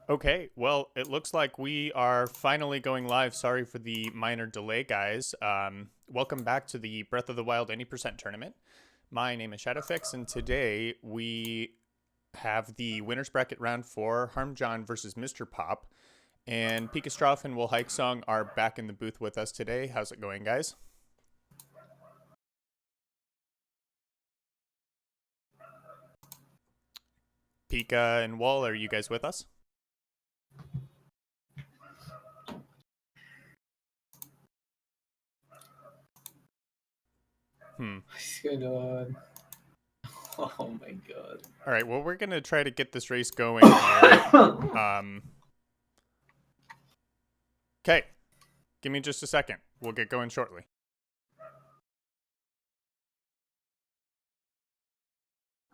Okay, well, it looks like we are finally going live. Sorry for the minor delay, guys. Welcome back to the Breath of the Wild 80% tournament. My name is Shadowfix, and today we have the winners bracket round 4, Harmjan versus MrPop. And Pikastrof and Will Hike Song are back in the booth with us today. How's it going, guys? Pika and Wall, are you guys with us? What's going on? Oh my god. All right, well, we're going to try to get this race going here. Okay, give me just a second. We'll get going shortly.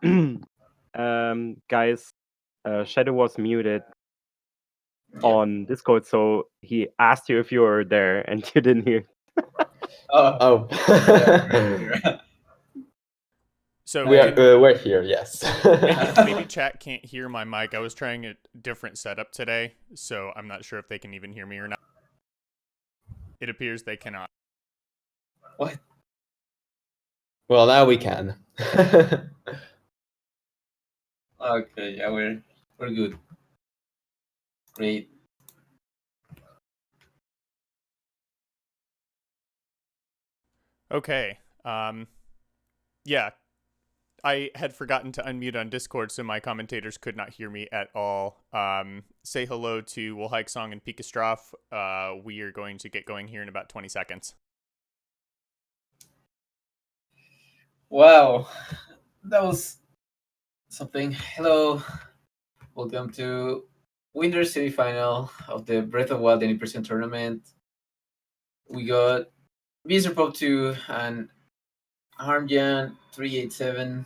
Guys, Shadow was muted on Discord, so he asked you if you were there and you didn't hear. Oh. So we're here, yes. maybe chat can't hear my mic. I was trying a different setup today, so I'm not sure if they can even hear me or not. It appears they cannot. What? Well, now we can. Okay, yeah, we're good. Great. Okay. Yeah. I had forgotten to unmute on Discord, so my commentators could not hear me at all. Say hello to Will Hike Song and Pikastrof. We are going to get going here in about 20 seconds. Wow, that was something. Hello, welcome to winners semifinal of the Breath of Wild 80% tournament. We got MrPop1 and Harmjan387.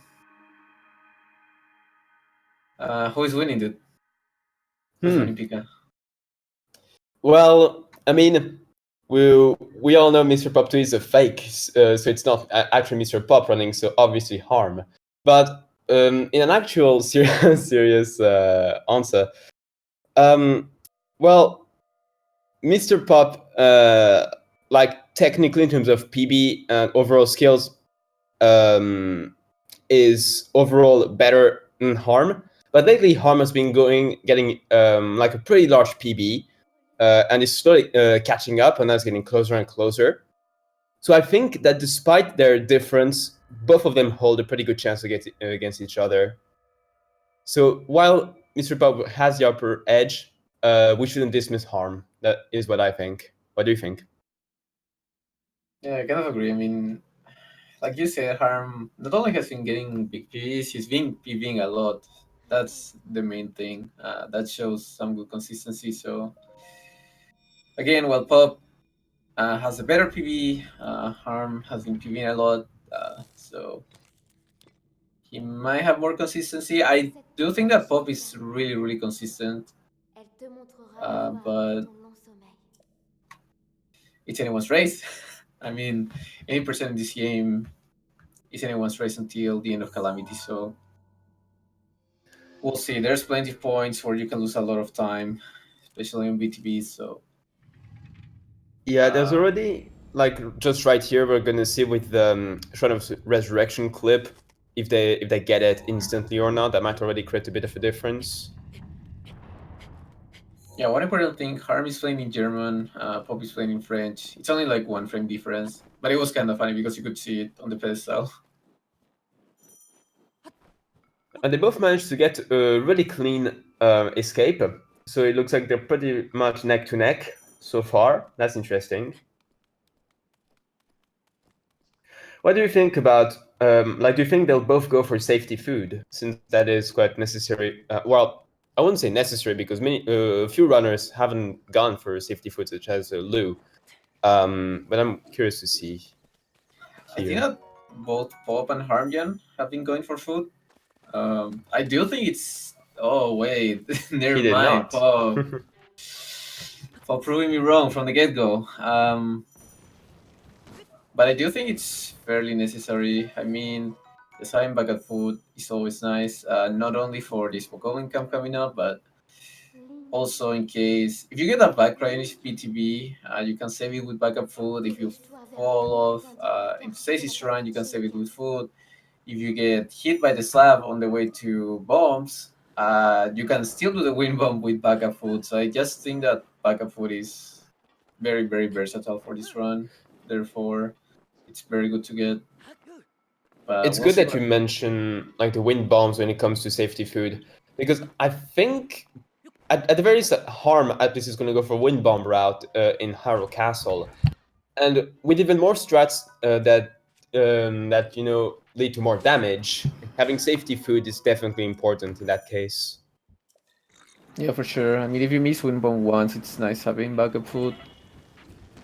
Who is winning, dude? Who's winning, Pika? Well, I mean, we all know MrPop1 is a fake, so it's not actually MrPop running, so obviously Harm. But in an actual serious answer, well, MrPop, like technically in terms of PB and overall skills, is overall better than Harm. But lately, Harm has been getting like a pretty large PB. And is slowly catching up, and that's getting closer and closer. So I think that despite their difference, both of them hold a pretty good chance against each other. So while MrPop has the upper edge, we shouldn't dismiss Harm. That is what I think. What do you think? Yeah, I kind of agree. I mean, like you said, Harm not only has been getting big PVs, he's been PVing a lot. That's the main thing. That shows some good consistency. So again, while Pop has a better PV, Harm has been PVing a lot. So he might have more consistency. I do think that Pop is really consistent. But it's anyone's race. I mean, 80% in this game is anyone's race until the end of Calamity. So we'll see. There's plenty of points where you can lose a lot of time, especially on BTB. So yeah, there's already like just right here. We're gonna see with the Shrine of Resurrection clip if they get it instantly or not. That might already create a bit of a difference. Yeah, one important thing: Harm is playing in German, Pop is playing in French. It's only like 1 frame difference, but it was kind of funny because you could see it on the pedestal. And they both managed to get a really clean escape. So it looks like they're pretty much neck to neck so far. That's interesting. What do you think about, do you think they'll both go for safety food, since that is quite necessary? Well, I wouldn't say necessary, because a few runners haven't gone for safety food, such as Lou. But I'm curious to see I think that both Pop and Harmjan have been going for food. I do think it's. Oh wait, never mind. Pop proving me wrong from the get-go. But I do think it's fairly necessary. I mean, the sign bucket food is always nice, not only for this Pokemon camp coming up, but Also, in case if you get a backrange BTB, you can save it with backup food. If you fall off into Stasis Shrine, you can save it with food. If you get hit by the slab on the way to bombs, you can still do the wind bomb with backup food. So I just think that backup food is very, very versatile for this run. Therefore, it's very good to get. But It's we'll good see that you what. mention like the wind bombs when it comes to safety food, because I think at the very least, Harm at least is going to go for wind bomb route in Harrow Castle, and with even more strats that lead to more damage. Having safety food is definitely important in that case. Yeah, for sure. I mean, if you miss wind bomb once, it's nice having backup food.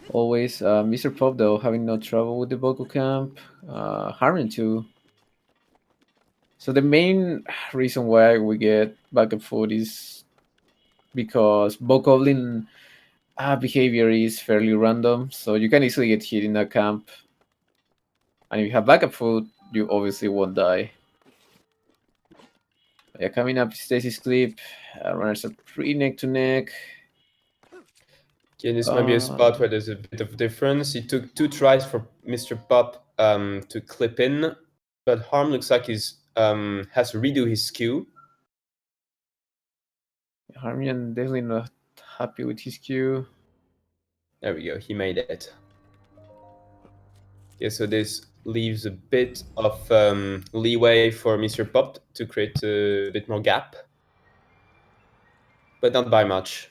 Always. Mr. Pop, though, having no trouble with the Boko camp. Harmon, too. So the main reason why we get backup food is because Bokoblin behavior is fairly random, so you can easily get hit in a camp. And if you have backup food, you obviously won't die. Yeah, coming up, Stasis Clip. Runners are pretty neck to neck. Okay, this might be a spot where there's a bit of difference. It took 2 tries for Mr. Pop to clip in, but Harm looks like he's has to redo his skew. Harmjan definitely not happy with his queue. There we go, he made it. Okay, so this leaves a bit of leeway for Mr. Pop to create a bit more gap, but not by much.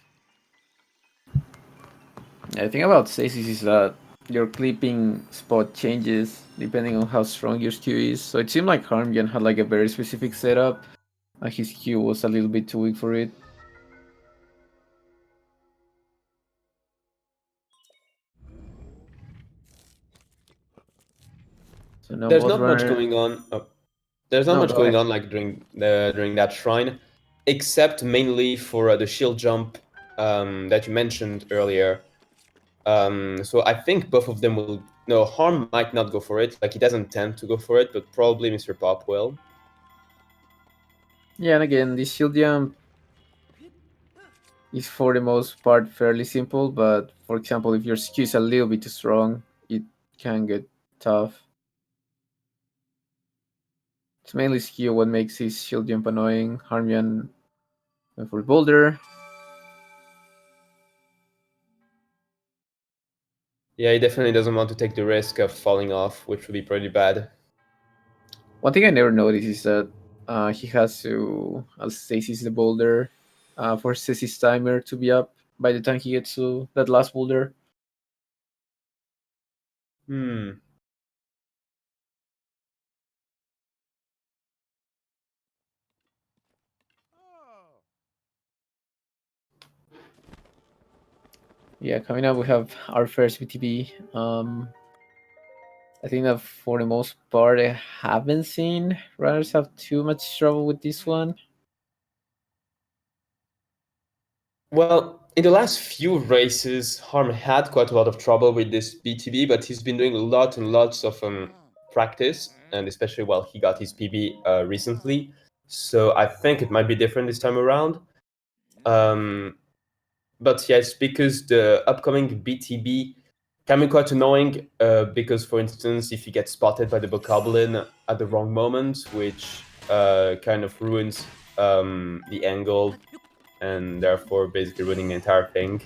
Yeah, the thing about Stasis is that your clipping spot changes depending on how strong your skew is. So it seemed like Harmjan had like a very specific setup, and his skew was a little bit too weak for it. So now There's both not much runner. going on. Oh, there's not No, much go going ahead. on like during that shrine, except mainly for the shield jump that you mentioned earlier. So I think both of them will. No, Harm might not go for it. Like he doesn't tend to go for it, but probably Mr. Pop will. Yeah, and again, this shield jump is for the most part fairly simple, but for example, if your skew is a little bit too strong, it can get tough. It's mainly skew what makes his shield jump annoying. Harmjan went for boulder. Yeah, he definitely doesn't want to take the risk of falling off, which would be pretty bad. One thing I never noticed is that he has to stasis the boulder for stasis timer to be up by the time he gets to that last boulder. Hmm. Yeah, coming up we have our first VTB. I think that for the most part I haven't seen runners have too much trouble with this one. Well, in the last few races, Harm had quite a lot of trouble with this BTB, but he's been doing lots and lots of practice, and especially while he got his PB recently. So I think it might be different this time around. But yes, because the upcoming BTB can be quite annoying. Because, for instance, if you get spotted by the Bokoblin at the wrong moment, which kind of ruins the angle and therefore basically ruining the entire thing.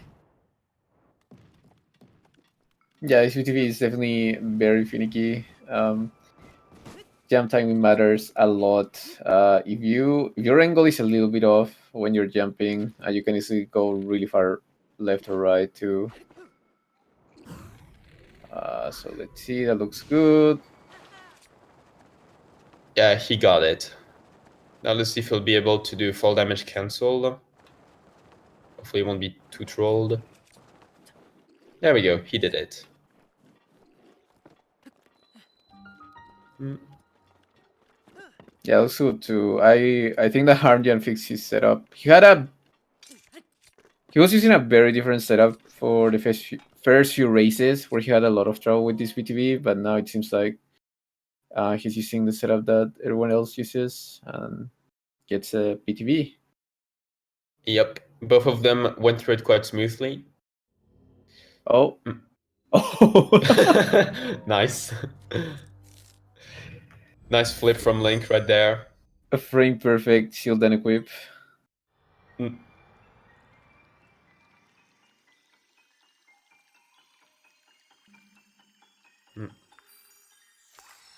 Yeah, this VTB is definitely very finicky. Jump timing matters a lot. If your angle is a little bit off when you're jumping, you can easily go really far left or right too. So let's see, that looks good. Yeah, he got it. Now let's see if he'll be able to do fall damage cancel. Hopefully he won't be too trolled. There we go, he did it. Yeah, looks good too. I think that Harmjan fixed his setup. He was using a very different setup for the first few races where he had a lot of trouble with this BTB, but now it seems like he's using the setup that everyone else uses and gets a BTB. Yep, Both of them went through it quite smoothly. Oh. Oh. Nice. Nice flip from Link right there. A frame perfect shield and equip. Mm.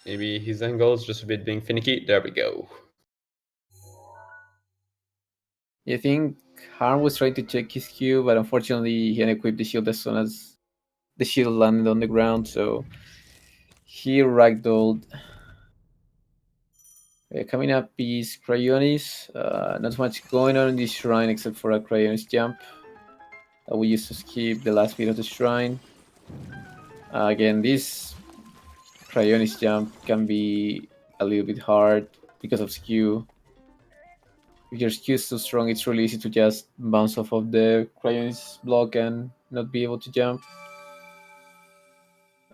Maybe his angle is just a bit being finicky. There we go. I think Harm was trying to check his Q, but unfortunately he unequipped the shield as soon as the shield landed on the ground, so he ragdolled. Coming up is Cryonis. Not much going on in this shrine except for a Cryonis jump. We used to skip the last bit of the shrine. Again, this Cryonis jump can be a little bit hard because of skew. If your skew is too strong, it's really easy to just bounce off of the Cryonis block and not be able to jump.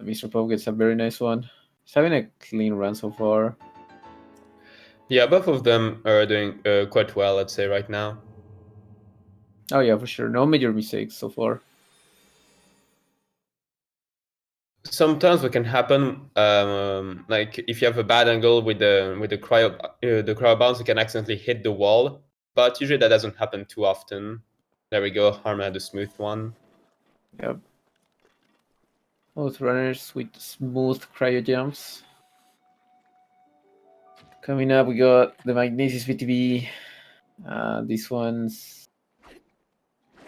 MrPop gets a very nice one. He's having a clean run so far. Yeah, both of them are doing quite well, I'd say, right now. Oh yeah, for sure. No major mistakes so far. Sometimes what can happen, like if you have a bad angle with the cryo bounce, you can accidentally hit the wall. But usually that doesn't happen too often. There we go. Harmjan had a smooth one. Yep. Both runners with smooth cryo jumps. Coming up, we got the Magnesis VTB. This one's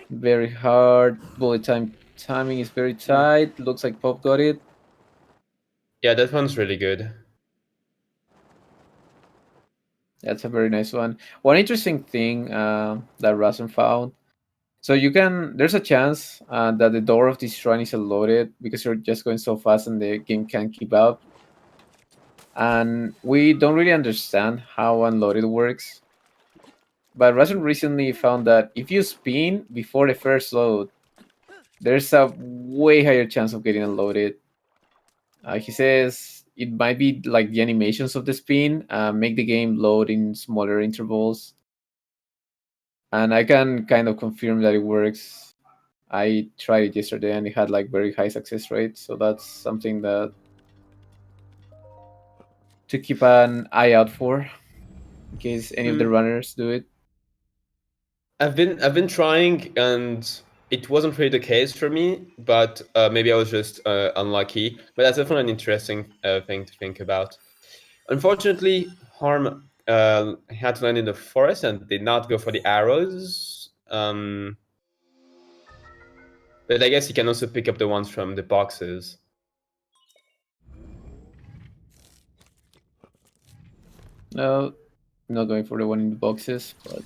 very hard. Bullet timing is very tight. Looks like Pop got it. Yeah, that one's really good. That's a very nice one. One interesting thing that Rasen found. So there's a chance that the door of this shrine is unloaded because you're just going so fast and the game can't keep up. And we don't really understand how unloaded works. But Rasen recently found that if you spin before the first load, there's a way higher chance of getting unloaded. He says it might be like the animations of the spin make the game load in smaller intervals. And I can kind of confirm that it works. I tried it yesterday and it had like very high success rate, so that's something that to keep an eye out for in case any of the runners do it. I've been trying, and it wasn't really the case for me. But maybe I was just unlucky. But that's definitely an interesting thing to think about. Unfortunately, Harm had to land in the forest and did not go for the arrows. But I guess he can also pick up the ones from the boxes. No, I'm not going for the one in the boxes, but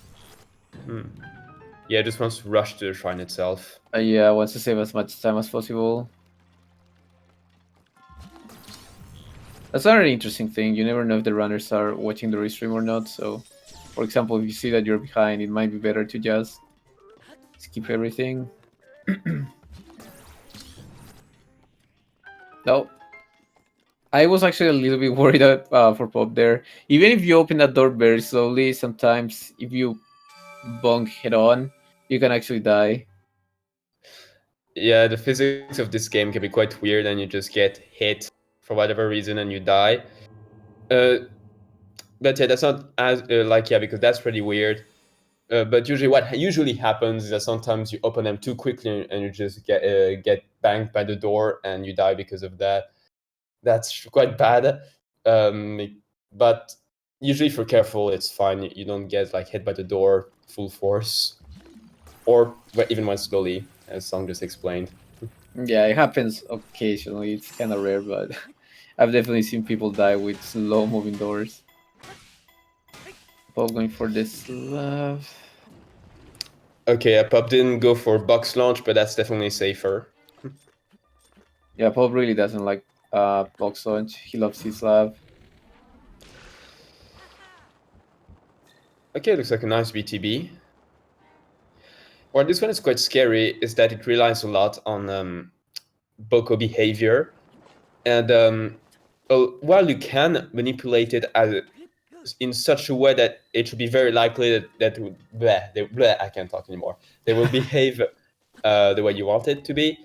Yeah, just wants to rush to the shrine itself. yeah, wants to save as much time as possible. That's another interesting thing. You never know if the runners are watching the restream or not. So, for example, if you see that you're behind, it might be better to just skip everything. No. I was actually a little bit worried for Pop there. Even if you open that door very slowly, sometimes if you bonk head on, you can actually die. Yeah, the physics of this game can be quite weird, and you just get hit for whatever reason and you die. But yeah, that's not as because that's pretty weird. But usually, what usually happens is that sometimes you open them too quickly and you just get banged by the door and you die because of that. That's quite bad. But usually, if you're careful, it's fine. You don't get like hit by the door full force, or even when slowly, as Song just explained. Yeah, it happens occasionally. It's kind of rare, but I've definitely seen people die with slow moving doors. Pop going for this slab. Okay, Pop didn't go for box launch, but that's definitely safer. Yeah, Pop really doesn't like box launch. He loves his slab. Okay, looks like a nice BTB. Well, this one is quite scary, is that it relies a lot on Boko behavior. And well, while you can manipulate it as in such a way that it should be very likely that I can't talk anymore. They will behave the way you want it to be.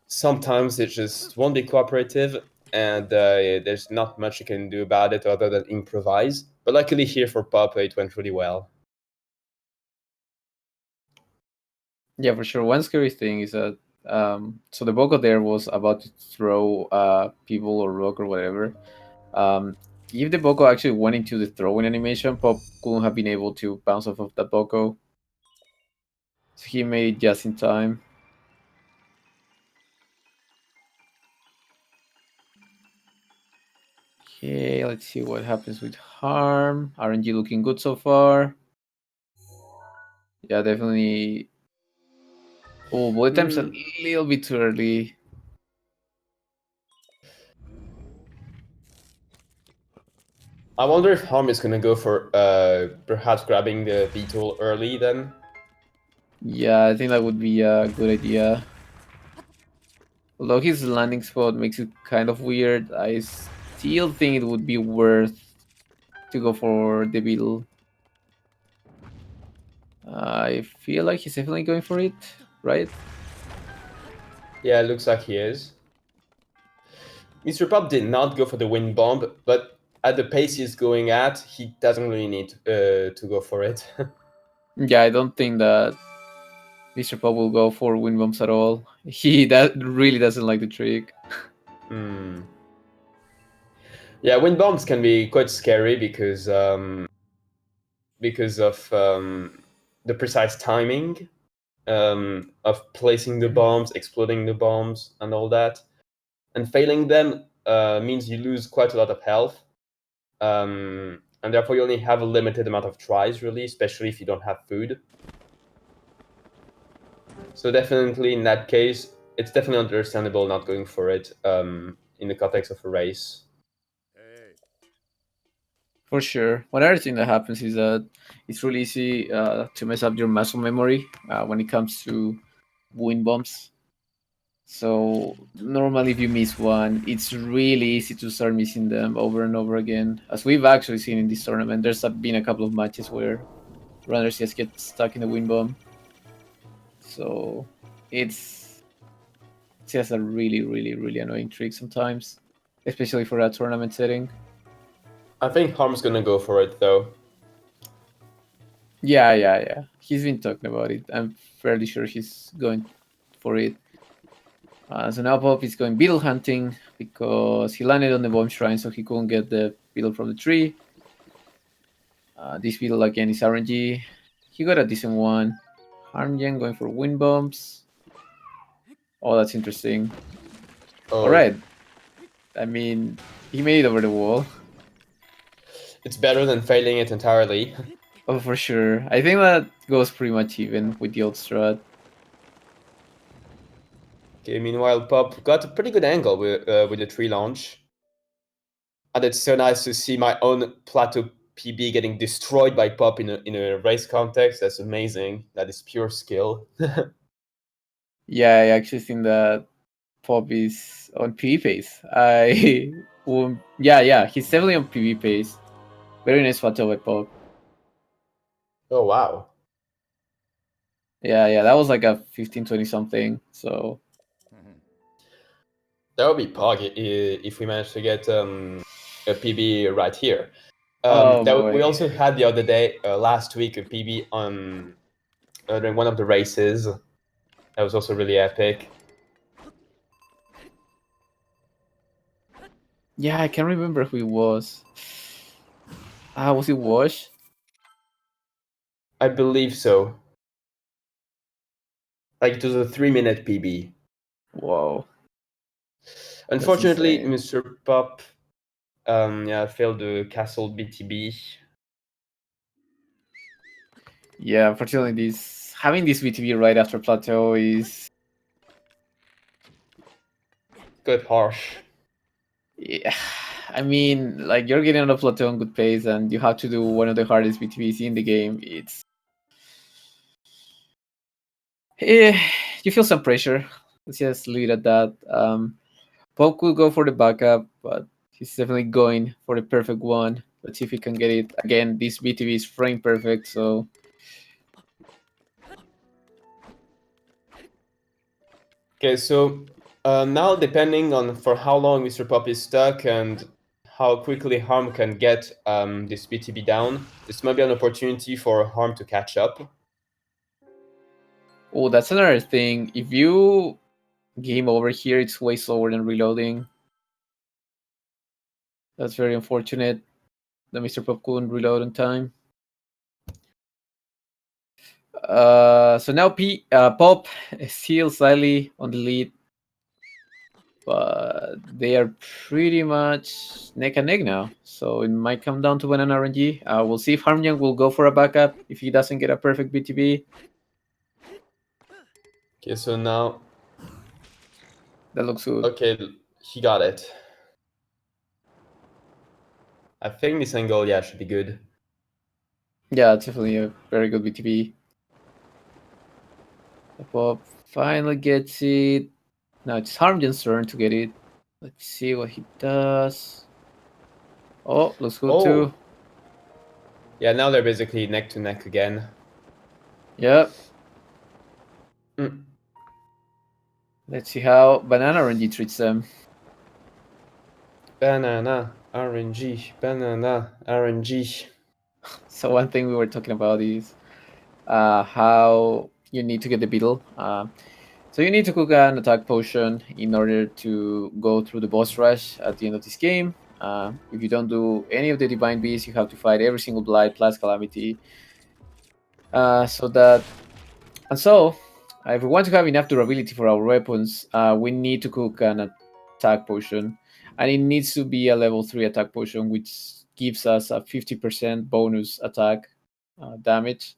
Sometimes it just won't be cooperative, and there's not much you can do about it other than improvise. But luckily here for Pop, it went really well. Yeah, for sure. One scary thing is that so the Boko there was about to throw people or rock or whatever. If the Boko actually went into the throwing animation, Pop couldn't have been able to bounce off of that Boko. So he made it just in time. Okay, let's see what happens with Harm. RNG looking good so far. Yeah, definitely. Oh, bullet time's a little bit too early. I wonder if Harm is gonna go for perhaps grabbing the beetle early then. Yeah, I think that would be a good idea. Although his landing spot makes it kind of weird, I still think it would be worth to go for the beetle. I feel like he's definitely going for it, right? Yeah, it looks like he is. MrPop did not go for the wind bomb, but at the pace he's going at, he doesn't really need to go for it. Yeah, I don't think that MrPop will go for wind bombs at all. He really doesn't like the trick. Yeah, wind bombs can be quite scary because of the precise timing of placing the bombs, exploding the bombs, and all that. And failing them means you lose quite a lot of health. And therefore you only have a limited amount of tries, really, especially if you don't have food. So definitely in that case, it's definitely understandable not going for it in the context of a race. For sure. One other thing that happens is that it's really easy to mess up your muscle memory when it comes to wind bombs. So normally, if you miss one, it's really easy to start missing them over and over again. As we've actually seen in this tournament, there's been a couple of matches where runners just get stuck in the wind bomb. So it's just a really, really, really annoying trick sometimes, especially for a tournament setting. I think Harm's gonna go for it though. Yeah. He's been talking about it. I'm fairly sure he's going for it. So now Pop is going beetle hunting because he landed on the bomb shrine, so he couldn't get the beetle from the tree. This beetle again is RNG. He got a decent one. Harmjan going for wind bombs. Oh, that's interesting. Oh, All right. I mean, he made it over the wall. it's better than failing it entirely. Oh, for sure. I think that goes pretty much even with the old strat. Okay, meanwhile, Pop got a pretty good angle with the tree launch. And it's so nice to see my own plateau PB getting destroyed by Pop in a race context. That's amazing. That is pure skill. Yeah, I actually think that Pop is on PV pace. Yeah, he's definitely on PV pace. Very nice plateau by Pop. Oh, wow. Yeah, that was like a 15-20 something. So That would be Pog if we manage to get a PB right here. oh We boy. also had the other day, last week, a PB on during one of the races. That was also really epic. Yeah, I can't remember who it was. Was it Wash? I believe so. Like it was a 3-minute PB. Whoa. Unfortunately, insane. Mr. Pop failed the castle BTB. Yeah, unfortunately, having this VTB right after plateau is Quite harsh. yeah. I mean, like you're getting on a plateau on good pace, and you have to do one of the hardest VTBs in the game. You feel some pressure. Let's just leave it at that. Pop could go for the backup, but he's definitely going for the perfect one. Let's see if he can get it. Again, this BTB is frame perfect, so... Okay, so now depending on for how long MrPop is stuck and how quickly Harm can get this BTB down, this might be an opportunity for Harm to catch up. Oh, that's another thing. If you game over here, it's way slower than reloading. That's very unfortunate that MrPop couldn't reload in time. So now Pop is still slightly on the lead, but they are pretty much neck and neck now. So it might come down to Banana RNG. We'll see if Harmjan will go for a backup if he doesn't get a perfect BTB. Okay, so now... That looks good. Okay, he got it. I think this angle, yeah, should be good. Yeah, it's definitely a very good BTB. The Pop finally gets it. Now it's Harmjan's turn to get it. Let's see what he does. Oh, looks good too. Yeah, now they're basically neck to neck again. Yep. Mm. Let's see how Banana RNG treats them. Banana RNG, banana RNG. So one thing we were talking about is how you need to get the beetle. So you need to cook an attack potion in order to go through the boss rush at the end of this game. If you don't do any of the divine beasts, you have to fight every single blight plus calamity. If we want to have enough durability for our weapons, we need to cook an attack potion, and it needs to be a level 3 attack potion, which gives us a 50% bonus attack damage.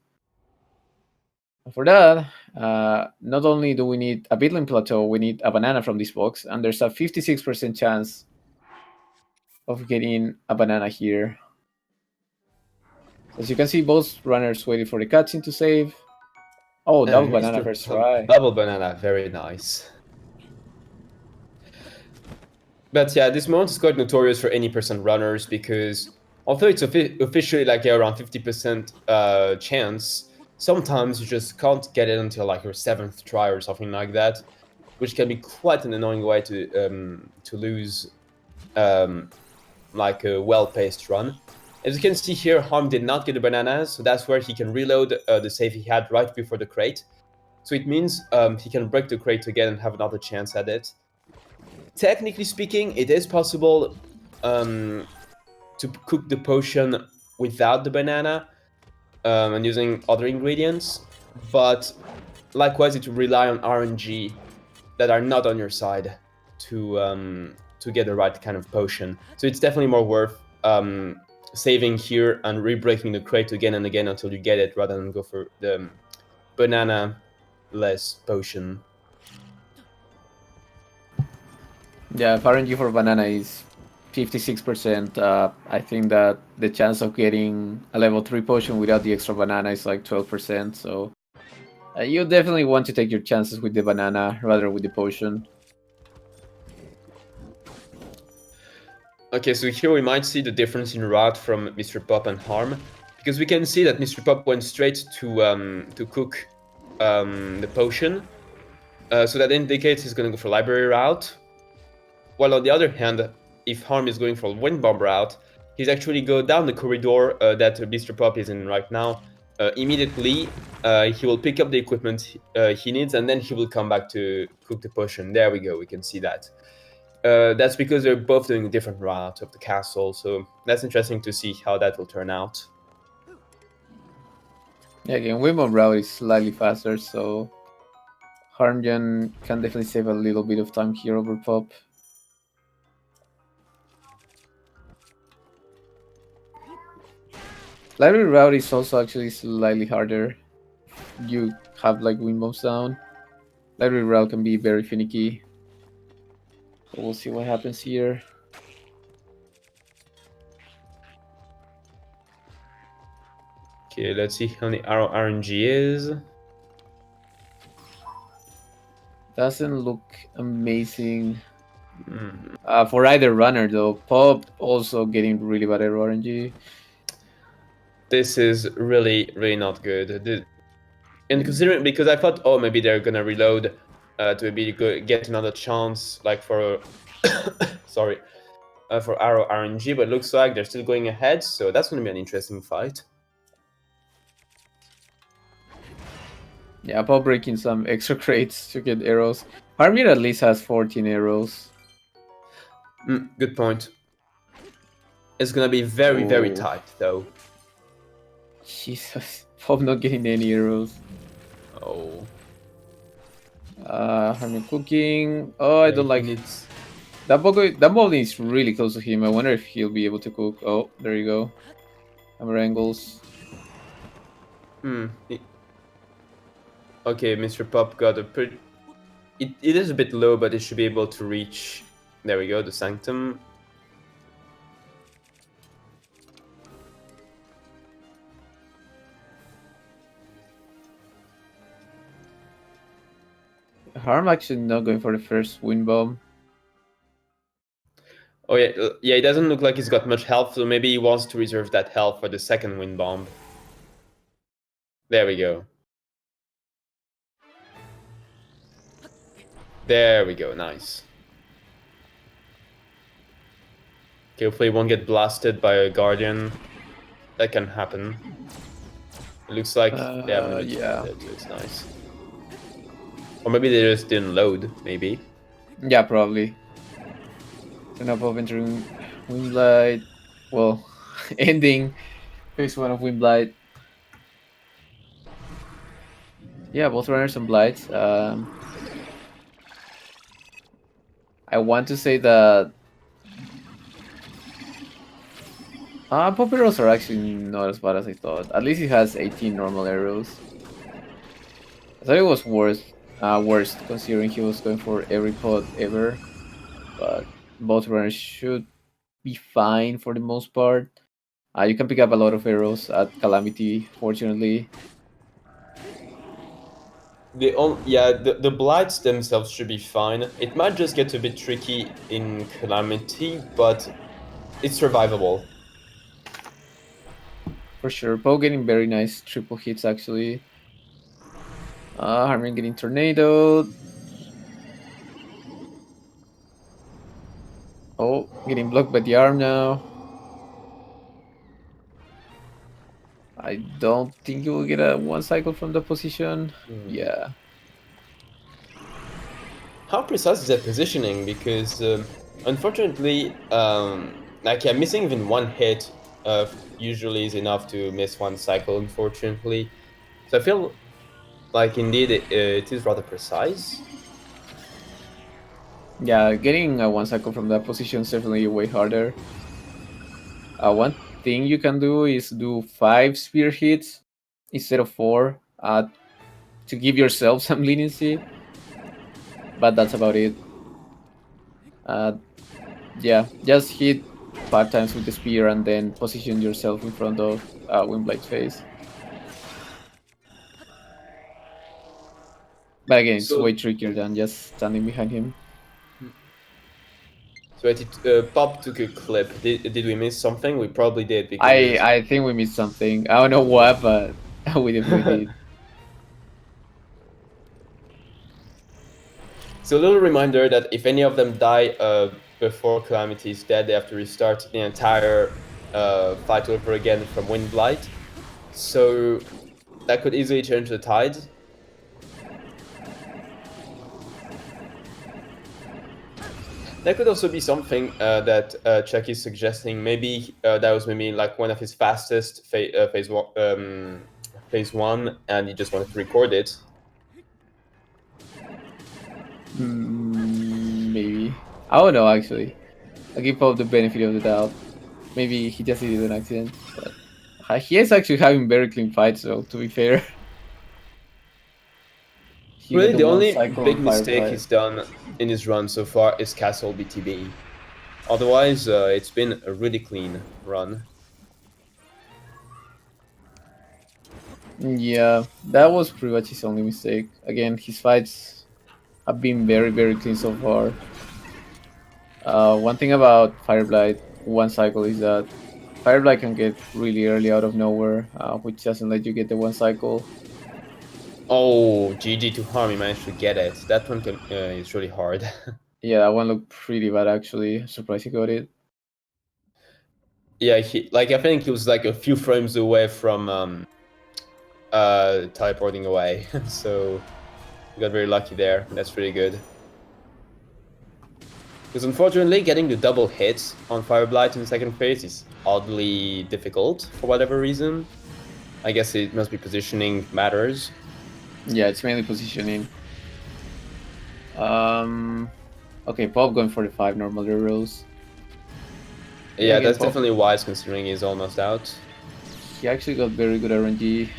For that, not only do we need a beetling plateau, we need a banana from this box, and there's a 56% chance of getting a banana here. As you can see, both runners waited for the cutscene to save. Oh, double banana first try. Double banana, very nice. But yeah, this moment is quite notorious for any percent runners because although it's officially like around 50% chance, sometimes you just can't get it until like your 7th try or something like that, which can be quite an annoying way to lose like a well-paced run. As you can see here, Harm did not get the bananas, so that's where he can reload the save he had right before the crate. So it means he can break the crate again and have another chance at it. Technically speaking, it is possible to cook the potion without the banana and using other ingredients, but likewise it will rely on RNG that are not on your side to get the right kind of potion. So it's definitely more worth saving here and re-breaking the crate again and again until you get it, rather than go for the banana-less potion. Yeah, if RNG for banana is 56%, I think that the chance of getting a level 3 potion without the extra banana is like 12%, so you definitely want to take your chances with the banana rather with the potion. Okay, so here we might see the difference in route from MrPop and Harm, because we can see that MrPop went straight to cook the potion, so that indicates he's going to go for library route. While on the other hand, if Harm is going for wind bomb route, he's actually go down the corridor that MrPop is in right now. Immediately, he will pick up the equipment he needs, and then he will come back to cook the potion. There we go, we can see that. That's because they're both doing a different route of the castle, so that's interesting to see how that will turn out. Yeah, again, Wimon route is slightly faster, so Harmjan can definitely save a little bit of time here over Pop. Library route is also actually slightly harder. You have like wind bombs down. Library route can be very finicky. So we'll see what happens here. Okay, let's see how the RNG is. Doesn't look amazing. For either runner though. Pop also getting really bad arrow RNG. This is really, really not good. And considering, because I thought, oh, maybe they're gonna reload to maybe get another chance, like for sorry, for arrow RNG, but it looks like they're still going ahead, so that's gonna be an interesting fight. Yeah, Pop breaking some extra crates to get arrows. Harmjan at least has 14 arrows. Good point. It's gonna be very, very Oh. tight, though. Jesus, Pop not getting any arrows. Oh. Harmjan cooking. Oh, I don't He like needs... that ball is really close to him. I wonder if he'll be able to cook. Oh, there you go. Hammer angles. Okay, MrPop got a pretty... It is a bit low, but it should be able to reach... There we go, the Sanctum. Harm actually not going for the first wind bomb. Oh yeah, yeah. It doesn't look like he's got much health, so maybe he wants to reserve that health for the second wind bomb. There we go. There we go. Nice. Okay, hopefully he won't get blasted by a guardian. That can happen. It looks like they haven't been Yeah. targeted, so it's nice. Or maybe they just didn't load. Maybe. Yeah, probably. So now Pop entering Windblight. Well, ending phase 1 of Windblight. Yeah, both runners on Blights. I want to say that Pop arrows are actually not as bad as I thought. At least he has 18 normal arrows. I thought it was worst considering he was going for every pot ever. But both runners should be fine for the most part. You can pick up a lot of arrows at Calamity, fortunately. The blights themselves should be fine. It might just get a bit tricky in Calamity, but it's survivable. For sure. Poe getting very nice triple hits actually. Harmjan getting tornadoed. Oh, getting blocked by the arm now. I don't think he will get a one cycle from the position. Yeah. How precise is that positioning? Because unfortunately, like yeah, missing even one hit usually is enough to miss one cycle. Unfortunately, so I feel like indeed it is rather precise. Yeah, getting a one cycle from that position is definitely way harder. One thing you can do is do 5 spear hits instead of 4 to give yourself some leniency. But that's about it. Yeah, just hit 5 times with the spear and then position yourself in front of Windblade's face. But again, it's way trickier than just standing behind him. So Pop took a clip. Did we miss something? We probably did. Because I think we missed something. I don't know what, but we definitely did. So a little reminder that if any of them die before Calamity is dead, they have to restart the entire fight over again from Wind Blight. So that could easily change the tide. That could also be something that Chuck is suggesting. Maybe that was maybe like one of his fastest phase one, and he just wanted to record it. Maybe. I don't know, actually. I'll give Pop the benefit of the doubt. Maybe he just did an accident. But he is actually having very clean fights, so to be fair. Really, the only big mistake he's done in his run so far is Castle BTB. Otherwise, it's been a really clean run. Yeah, that was pretty much his only mistake. Again, his fights have been very, very clean so far. One thing about Fireblight one cycle is that Fireblight can get really early out of nowhere, which doesn't let you get the one cycle. Oh, GG to Harm, he managed to get it. That one is really hard. Yeah, that one looked pretty bad actually. Surprised he got it. Yeah, I think he was like a few frames away from teleporting away. So he got very lucky there. That's really good. Because unfortunately, getting the double hits on Fireblight in the second phase is oddly difficult for whatever reason. I guess it must be positioning matters. Yeah, it's mainly positioning. Okay, Pop going for the 5 normal rolls. Yeah, again, that's Pop, definitely wise considering he's almost out. he actually got very good RNG.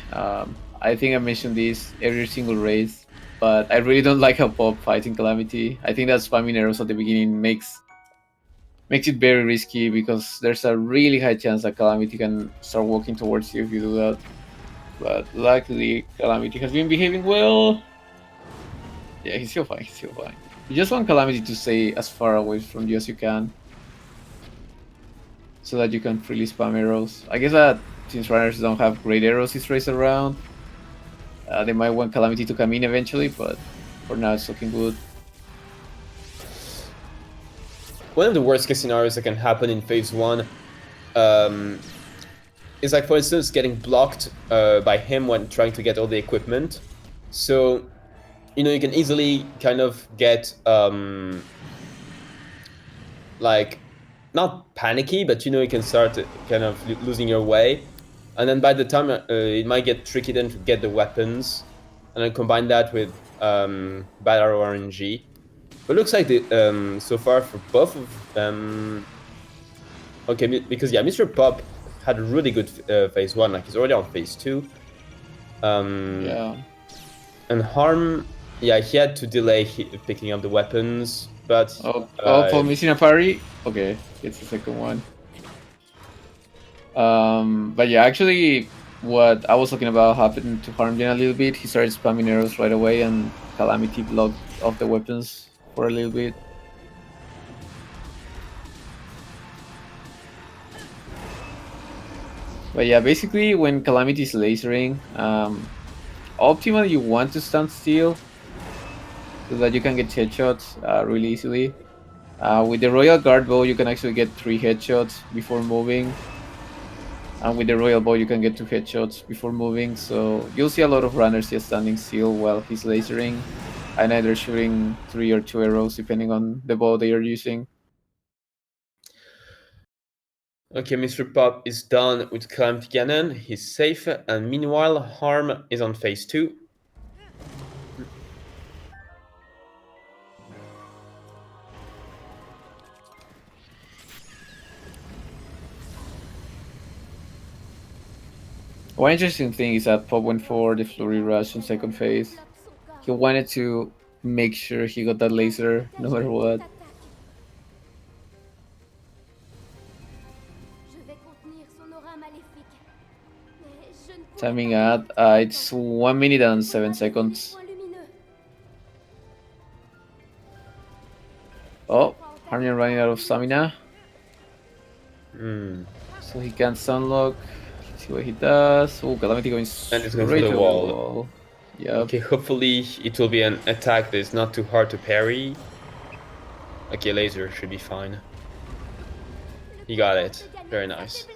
I think I mentioned this every single race, but I really don't like how Pop fighting Calamity. I think that spamming arrows at the beginning makes it very risky because there's a really high chance that Calamity can start walking towards you if you do that. But luckily, Calamity has been behaving well. Yeah, he's still fine. He's still fine. You just want Calamity to stay as far away from you as you can, so that you can freely spam arrows. I guess that since runners don't have great arrows this race around, they might want Calamity to come in eventually, but for now it's looking good. One of the worst case scenarios that can happen in phase 1 is like, for instance, getting blocked by him when trying to get all the equipment. So, you know, you can easily kind of get like, not panicky, but you know, you can start kind of losing your way. And then by the time it might get tricky then to get the weapons, and then combine that with bad RNG. But it looks like the so far for both of them. Okay, because yeah, MrPop had a really good phase 1. Like he's already on phase 2. Yeah. And Harm, yeah, he had to delay picking up the weapons, but Paul missing a parry. Okay, gets the second one. But yeah, actually, what I was talking about happened to Harmjan a little bit. He started spamming arrows right away, and Calamity blocked off the weapons for a little bit. But yeah, basically, when Calamity is lasering, optimally you want to stand still so that you can get headshots really easily. With the Royal Guard bow, you can actually get 3 headshots before moving. And with the Royal Bow, you can get 2 headshots before moving. So you'll see a lot of runners just standing still while he's lasering, and either shooting 3 or 2 arrows depending on the bow they are using. Okay, MrPop is done with Calamity Cannon. He's safe, and meanwhile, Harm is on phase 2. One interesting thing is that Pop went for the Flurry Rush in second phase. He wanted to make sure he got that laser no matter what. Timing at it's 1 minute and 7 seconds. Oh, Harmjan running out of stamina. So he can't sunlock. Let's see what he does. Oh, Calamity going And it's going straight for to the wall. Yeah. Okay, hopefully it will be an attack that is not too hard to parry. Okay, laser should be fine. He got it. Very nice.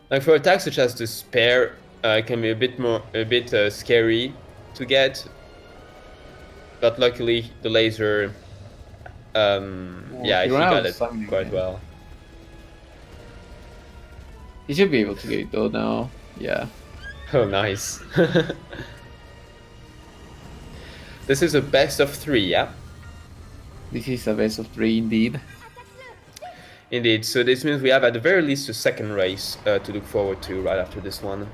Like for attacks such as the spare, it can be a bit scary to get. But luckily the laser, yeah, he got it quite well. He should be able to get it though now. Yeah. Oh, nice. This is a best of 3, yeah? This is a best of 3 indeed. Indeed, so this means we have at the very least a second race to look forward to right after this one.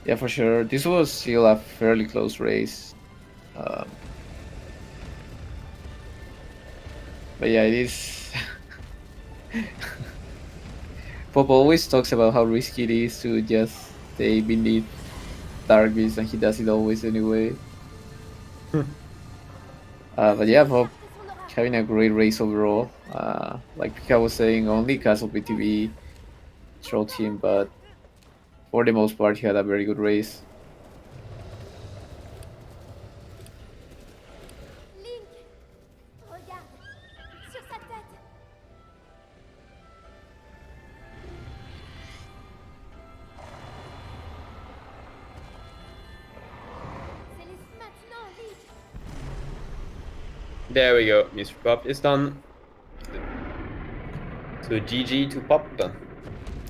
Yeah, for sure. This was still a fairly close race. But yeah, it is. Pop always talks about how risky it is to just stay beneath Dark Beast, and he does it always anyway. But yeah, Pop having a great race overall. Like I was saying, only Castle BTV trolled him, but for the most part, he had a very good race. Link, regarde, sur sa tête. Céleste maintenant, Link. There we go. Mr. Pop is done. So GG to Pop.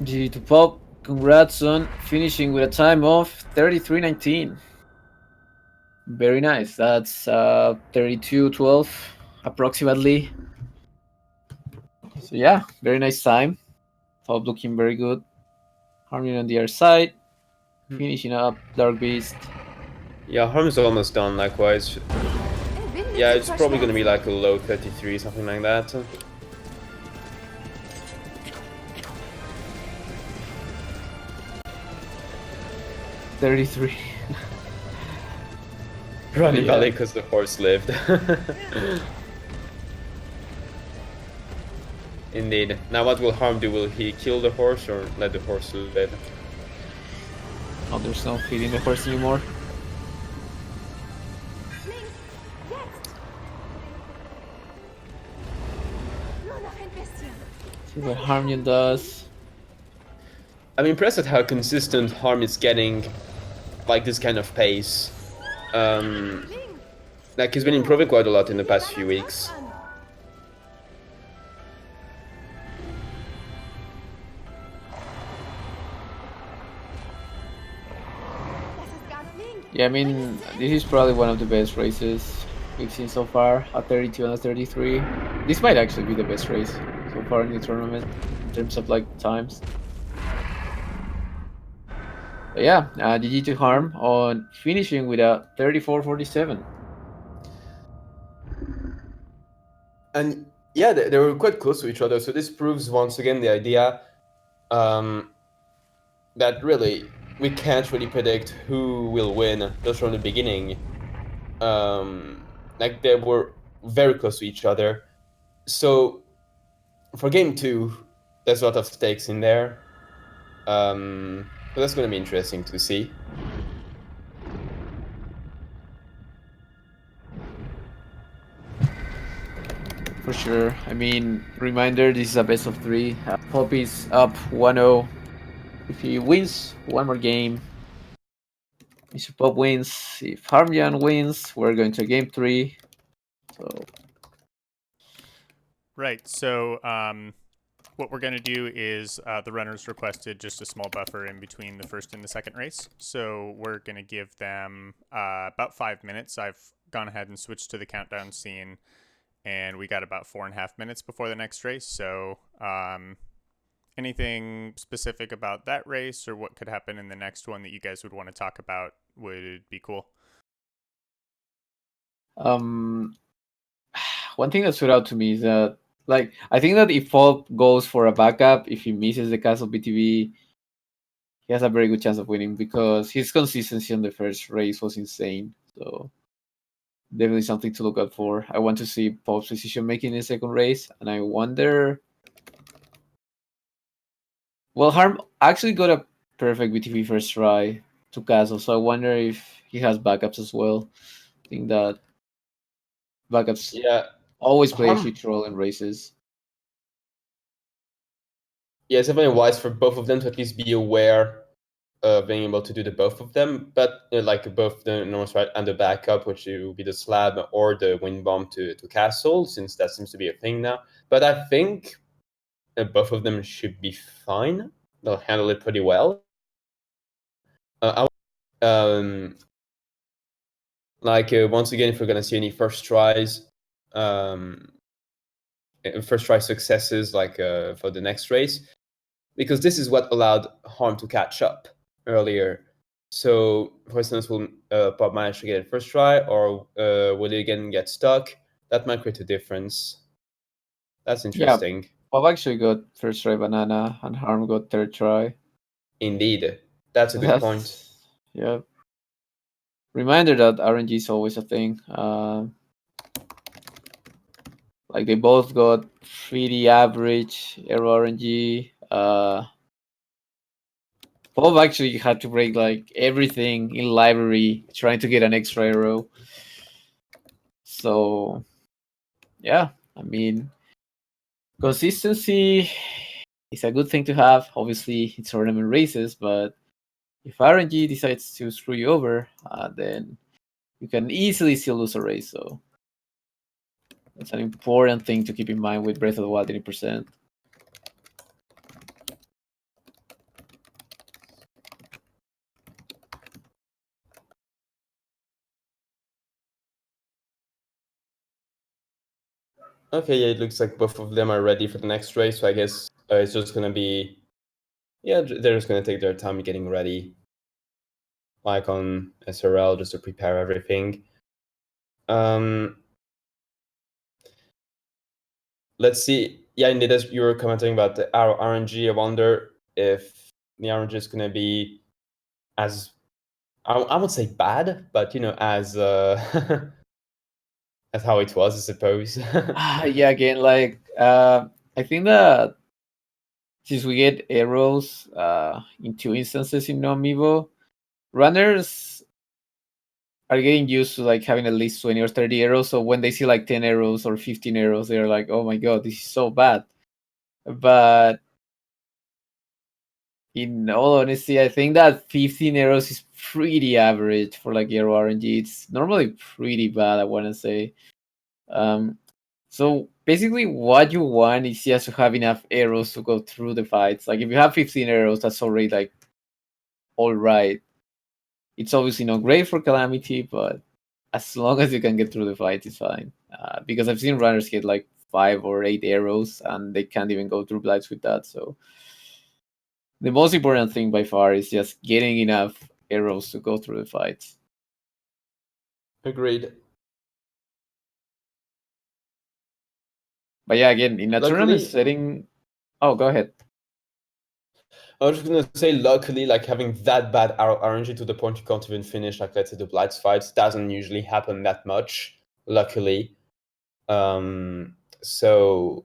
GG to Pop. Congrats on finishing with a time of 33:19. Very nice. That's 32:12 approximately. So yeah, very nice time. Top looking very good. Harming on the other side. Finishing up Dark Beast. Yeah, Harm's almost done likewise. Yeah, it's probably gonna be like a low 33, something like that. 33. Running Yeah. Valley because the horse lived. Indeed. Now what will Harm do? Will he kill the horse or let the horse live? Oh, there's no feeding the horse anymore. Link, yes. Non, arrête bestia. See what Harmjan does. I'm impressed at how consistent Harm is getting, like this kind of pace. Like he's been improving quite a lot in the past few weeks. Yeah, I mean, this is probably one of the best races we've seen so far. A 32 and a 33. This might actually be the best race so far in the tournament in terms of like times. But yeah, GG to Harm on finishing with a 34:47. And yeah, they were quite close to each other. So this proves once again the idea that really we can't really predict who will win just from the beginning. Like they were very close to each other. So for game 2, there's a lot of stakes in there. So that's going to be interesting to see. For sure. I mean, reminder, this is a best of 3. Pop is up 1-0. If he wins one more game, Mr. Pop wins. If Harmjan wins, we're going to game 3. So Right. So what we're going to do is the runners requested just a small buffer in between the first and the second race. So we're going to give them about 5 minutes. I've gone ahead and switched to the countdown scene, and we got about 4.5 minutes before the next race. So anything specific about that race or what could happen in the next one that you guys would want to talk about would be cool. one thing that stood out to me is that, like, I think that if Pop goes for a backup, if he misses the Castle BTV, he has a very good chance of winning because his consistency on the first race was insane. So definitely something to look out for. I want to see Pop's decision making in the second race, and I wonder. Well, Harm actually got a perfect BTV first try to Castle, so I wonder if he has backups as well. I think that backups always play a Harm- huge role in races. Yeah, it's definitely wise for both of them to at least be aware of being able to do the both of them, but like both the normal stride and the backup, which will be the slab or the wind bomb to castle, since that seems to be a thing now. But I think both of them should be fine. They'll handle it pretty well. Once again, if we're gonna see any first tries, first try successes, like for the next race, because this is what allowed Harm to catch up earlier. So, for instance, will Pop manage to get it first try, or will he again get stuck? That might create a difference. That's interesting. Bob actually got first try banana, and Harm got third try. Indeed, that's a good point. Yeah. Reminder that RNG is always a thing. Like they both got pretty average arrow RNG. Bob actually had to break like everything in library trying to get an extra arrow. So yeah, I mean, consistency is a good thing to have. Obviously, it's tournament races, but if RNG decides to screw you over, then you can easily still lose a race. So that's an important thing to keep in mind with Breath of the Wild 80%. Okay, yeah, it looks like both of them are ready for the next race. So I guess it's just gonna be, yeah, they're just gonna take their time getting ready, like on SRL, just to prepare everything. Let's see. Yeah, indeed, as you were commenting about the RNG, I wonder if the RNG is gonna be as I would say bad, but as as how it was, I suppose. Yeah, again, like I think that since we get arrows in 2 instances in Amiibo, runners are getting used to like having at least 20 or 30 arrows. So when they see like 10 arrows or 15 arrows, they're like, "Oh my god, this is so bad." But in all honesty, I think that 15 arrows is pretty average for like arrow RNG. It's normally pretty bad, I want to say. So basically, what you want is just to have enough arrows to go through the fights. Like if you have 15 arrows, that's already like all right. It's obviously not great for Calamity, but as long as you can get through the fight, it's fine. Because I've seen runners get like 5 or 8 arrows, and they can't even go through blights with that. So the most important thing by far is just getting enough arrows to go through the fights. Agreed. But yeah, again, in a tournament Luckily, setting. Oh, go ahead. I was just gonna say, luckily, like having that bad RNG to the point you can't even finish, like let's say the Blights fights, doesn't usually happen that much. Luckily, so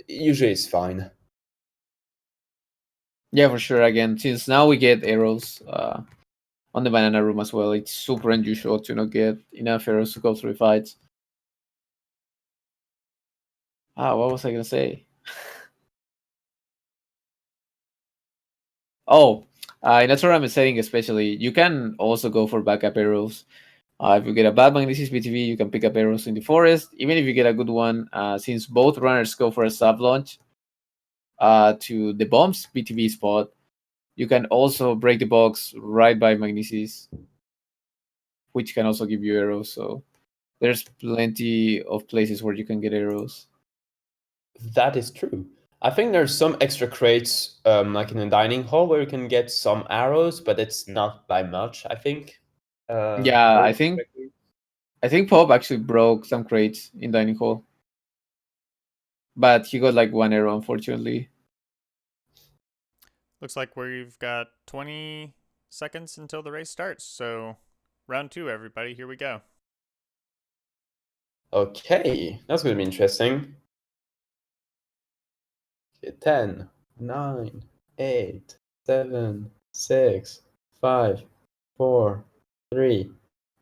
usually it's fine. Yeah, for sure. Again, since now we get arrows on the banana room as well, it's super unusual to not get enough arrows to go through fights. What was I gonna say? Oh, in a tournament setting, especially, you can also go for backup arrows. If you get a bad Magnesis BTV, you can pick up arrows in the forest. Even if you get a good one, since both runners go for a sub launch to the bombs BTV spot, you can also break the box right by Magnesis, which can also give you arrows. So there's plenty of places where you can get arrows. That is true. I think there's some extra crates, like in a dining hall, where you can get some arrows, but it's not by much, I think. Yeah, I think Pop actually broke some crates in dining hall, but he got like 1 arrow, unfortunately. Looks like we've got 20 seconds until the race starts. So, round 2, everybody. Here we go. Okay, that's going to be interesting. Okay, 10, 9, 8, 7, 6, 5, 4, 3,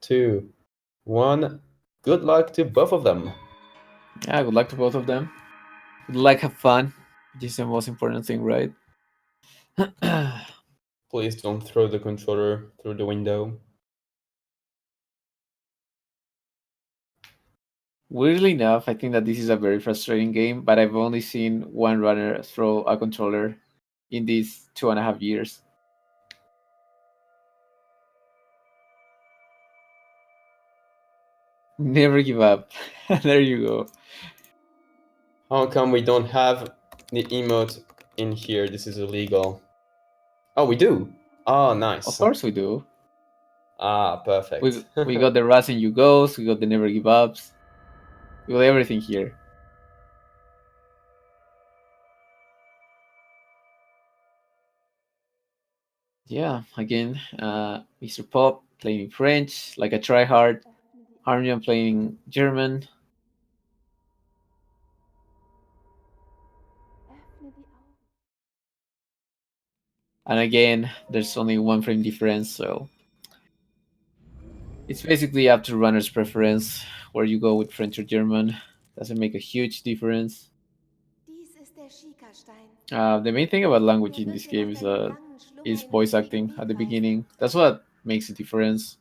2, 1. Good luck to both of them. Yeah, good luck to both of them. Good luck, have fun. This is the most important thing, right? Please don't throw the controller through the window. Weirdly enough, I think that this is a very frustrating game, but I've only seen one runner throw a controller in these 2.5 years. Never give up. There you go. How come we don't have the emote in here? This is illegal. Oh, we do. Oh, nice. Of course we do. Perfect. We got the Raz and You Goes, we got the Never Give Ups, we got everything here. yeah, again, Mr. Pop playing French like a tryhard. Harmjan playing German. Öffne die Augen. And again, there's only one frame difference, so it's basically up to runner's preference where you go with French or German. Doesn't make a huge difference. Dies ist der Schikastein. The main thing about language Der in wird this dir game nach is deinem langen Schlummer is in voice ein acting Weg at the weisen. beginning. That's what makes the difference.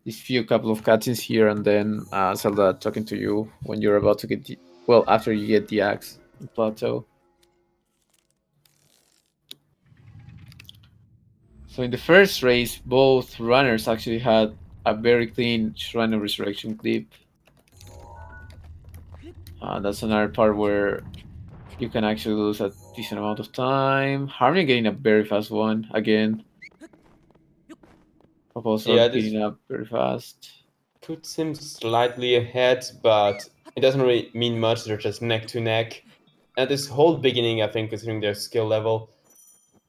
These few couple of cutscenes here, and then Zelda talking to you when you're about to get the after you get the axe in plateau. So in the first race, both runners actually had a very clean Shrine of Resurrection clip. That's another part where you can actually lose a decent amount of time. Harmony getting a very fast one again. Pop also Yeah, this getting up very fast. puts him slightly ahead, but it doesn't really mean much. They're just neck to neck. And this whole beginning, I think, considering their skill level,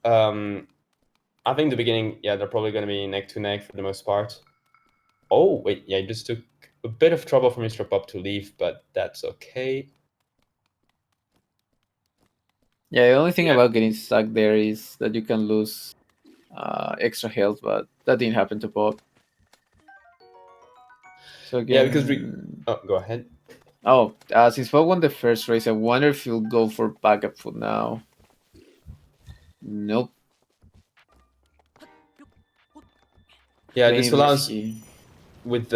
I think the beginning, yeah, they're probably going to be neck to neck for the most part. Oh, wait, yeah, it just took a bit of trouble for MrPop to leave, but that's okay. Yeah, the only thing Yeah. about getting stuck there is that you can lose extra health, but that didn't happen to Pop. So Yeah, again, because oh, go ahead. since Pop won the first race, I wonder if he'll go for backup foot now. Nope. Yeah, this Playing allows risky. with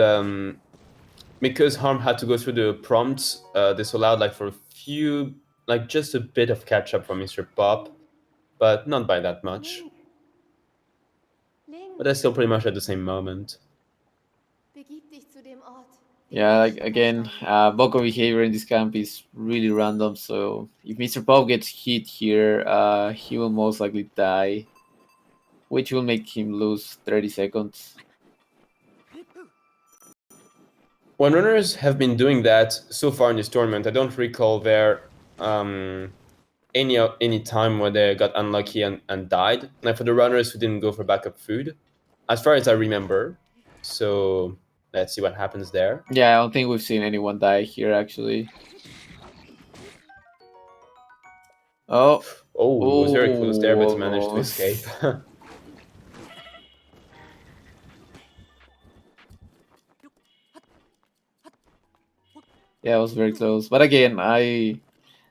because Harm had to go through the prompts. This allowed like for a few, like just a bit of catch up from MrPop, but not by that much. Link. Link. But they're still pretty much at the same moment. Begib dich zu dem Ort. den Yeah, der like, again, Schikastein. Boko behavior in this camp is really random. So if Mr. Pop gets hit here, he will most likely die, which will make him lose 30 seconds. When runners have been doing that so far in this tournament, I don't recall there any time where they got unlucky and died. Like for the runners who didn't go for backup food, as far as I remember. So let's see what happens there. Yeah, I don't think we've seen anyone die here actually. Oh, Oh, he was very close there, but he managed to almost. escape. Yeah, it was very close. But again,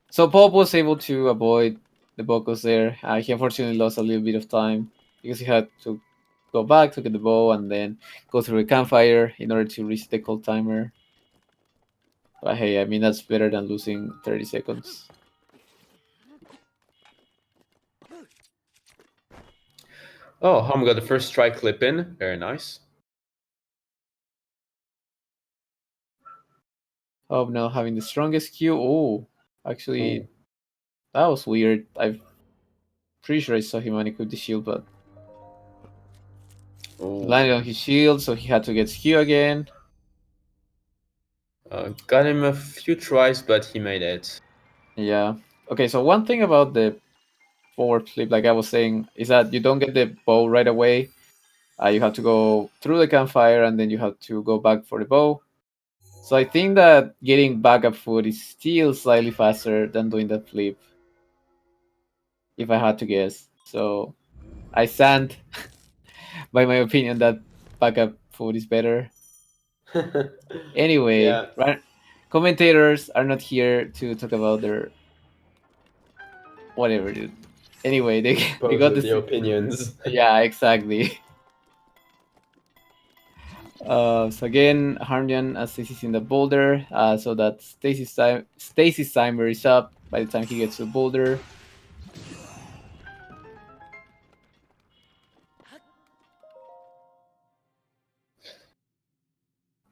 so Pop was able to avoid the Bokos there. He unfortunately lost a little bit of time because he had to go back to get the bow and then go through a campfire in order to reach the cold timer. But hey, I mean that's better than losing 30 seconds. Oh, Harm got the first strike clip in. Very nice. Oh, now having the strongest Q. Oh, actually, Ooh. that was weird. I'm pretty sure I saw him unequip the shield, but Ooh. landed on his shield, so he had to get Q again. Got him a few tries, but he made it. Yeah. Okay, so one thing about the forward flip, like I was saying, is that you don't get the bow right away. You have to go through the campfire and then you have to go back for the bow. So I think that getting backup food is still slightly faster than doing that flip, if I had to guess. So I stand by my opinion that backup food is better. Anyway, Yeah. right? Commentators are not here to talk about their whatever, dude. Anyway, they Both got of this. the opinions. Yeah, exactly. So again, Harmjan as Stacy's in the boulder. So that Stacy's timer is up by the time he gets to the boulder.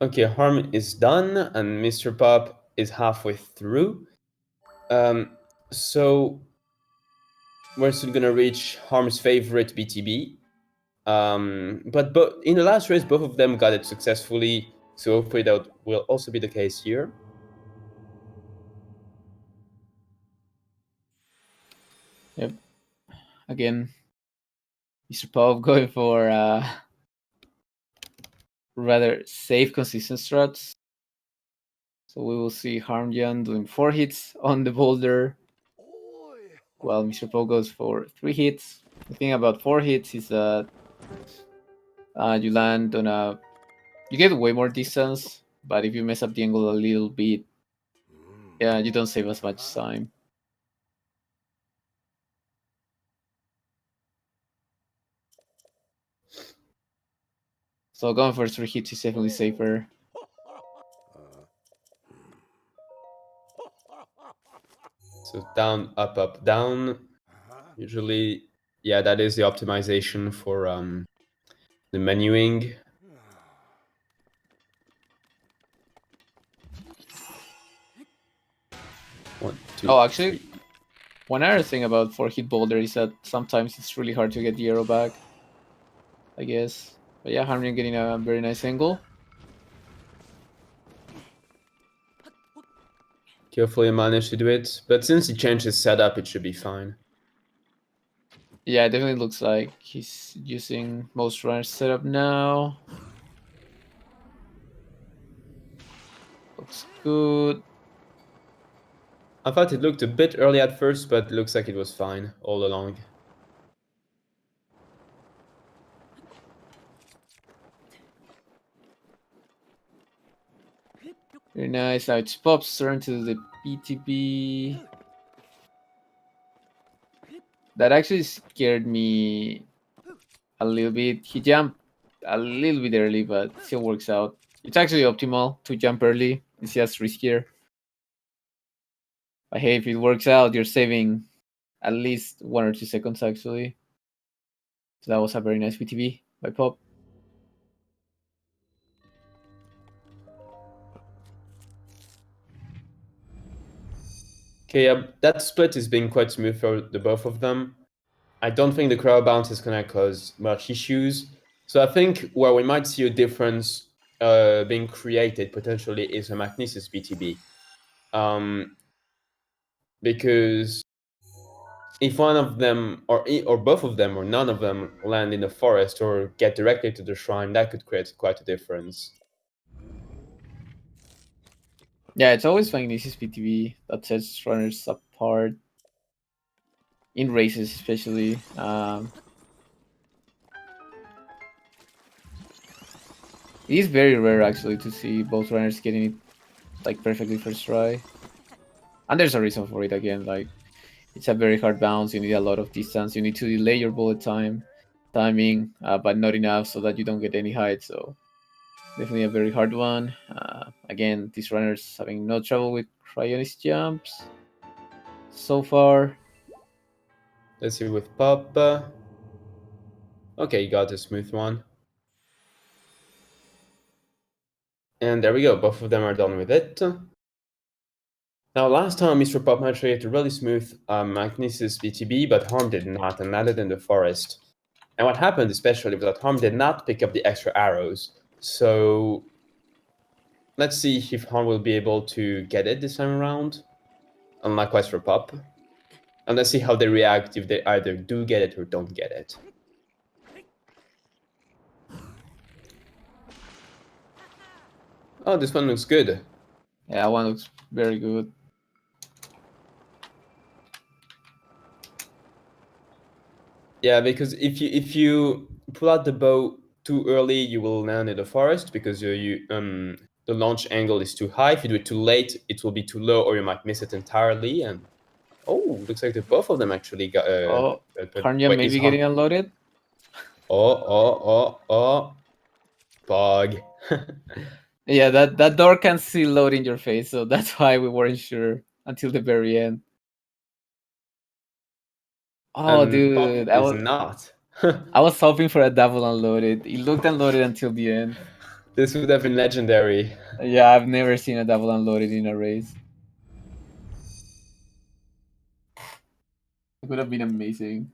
Okay, Harm is done, and MrPop is halfway through. So we're soon gonna reach Harm's favorite BTB. But in the last race, both of them got it successfully. So hopefully that will also be the case here. Yep. again, MrPop going for rather safe, consistent strats. So we will see Harmjan doing 4 hits on the boulder, while MrPop goes for 3 hits. The thing about 4 hits is that you land on a... You get way more distance, but if you mess up the angle a little bit, yeah, you don't save as much time. So going for 3 hits is definitely safer. So down, up, up, down. Usually, yeah, that is the optimization for the menuing. One, two, Oh, actually, three. one other thing about 4 hit boulder is that sometimes it's really hard to get the arrow back, I guess. But yeah, Harmjan getting a very nice angle. Carefully managed to do it, but since he changed his setup, it should be fine. Yeah, it definitely looks like he's using most runners setup now. Looks good. I thought it looked a bit early at first, but it looks like it was fine all along. Very nice. Now it's Pop's turn to the PTB. That actually scared me a little bit. He jumped a little bit early, but still works out. It's actually optimal to jump early. It's just riskier. But hey, if it works out, you're saving at least 1 or 2 seconds actually. So that was a very nice PTB by Pop. Okay, that split is being quite smooth for the both of them. I don't think the crowd bounce is gonna cause much issues. So I think where we might see a difference being created potentially is a Magnesis BTB. Because if one of them or both of them or none of them land in the forest or get directly to the shrine, that could create quite a difference. Yeah, it's always Magnesis PTB that sets runners apart. In races, especially. It is very rare, actually, to see both runners getting it like perfectly first try. And there's a reason for it again. Like, it's a very hard bounce. You need a lot of distance. You need to delay your bullet timing, but not enough so that you don't get any height. So definitely a very hard one. Again, these runners having no trouble with Cryonis jumps so far. Let's see with Pop. Okay, you got a smooth one. And there we go, both of them are done with it. Now, last time MrPop managed to get a really smooth Magnesis BTB, but Harm did not, and landed in the forest. And what happened especially was that Harm did not pick up the extra arrows. So let's see if Harm will be able to get it this time around. And likewise for Pop. And let's see how they react if they either do get it or don't get it. Oh, this one looks good. Yeah, one looks very good. Yeah, because if you pull out the bow too early, you will land in the forest because the launch angle is too high. If you do it too late, it will be too low, or you might miss it entirely. And oh, looks like the both of them actually got. Harmjan maybe getting unloaded. Oh, bug. Yeah, that door can still load in your face, so that's why we weren't sure until the very end. Oh, dude, Pop is not. I was hoping for a double unloaded. It looked unloaded until the end. This would have been legendary. Yeah, I've never seen a double unloaded in a race. It would have been amazing.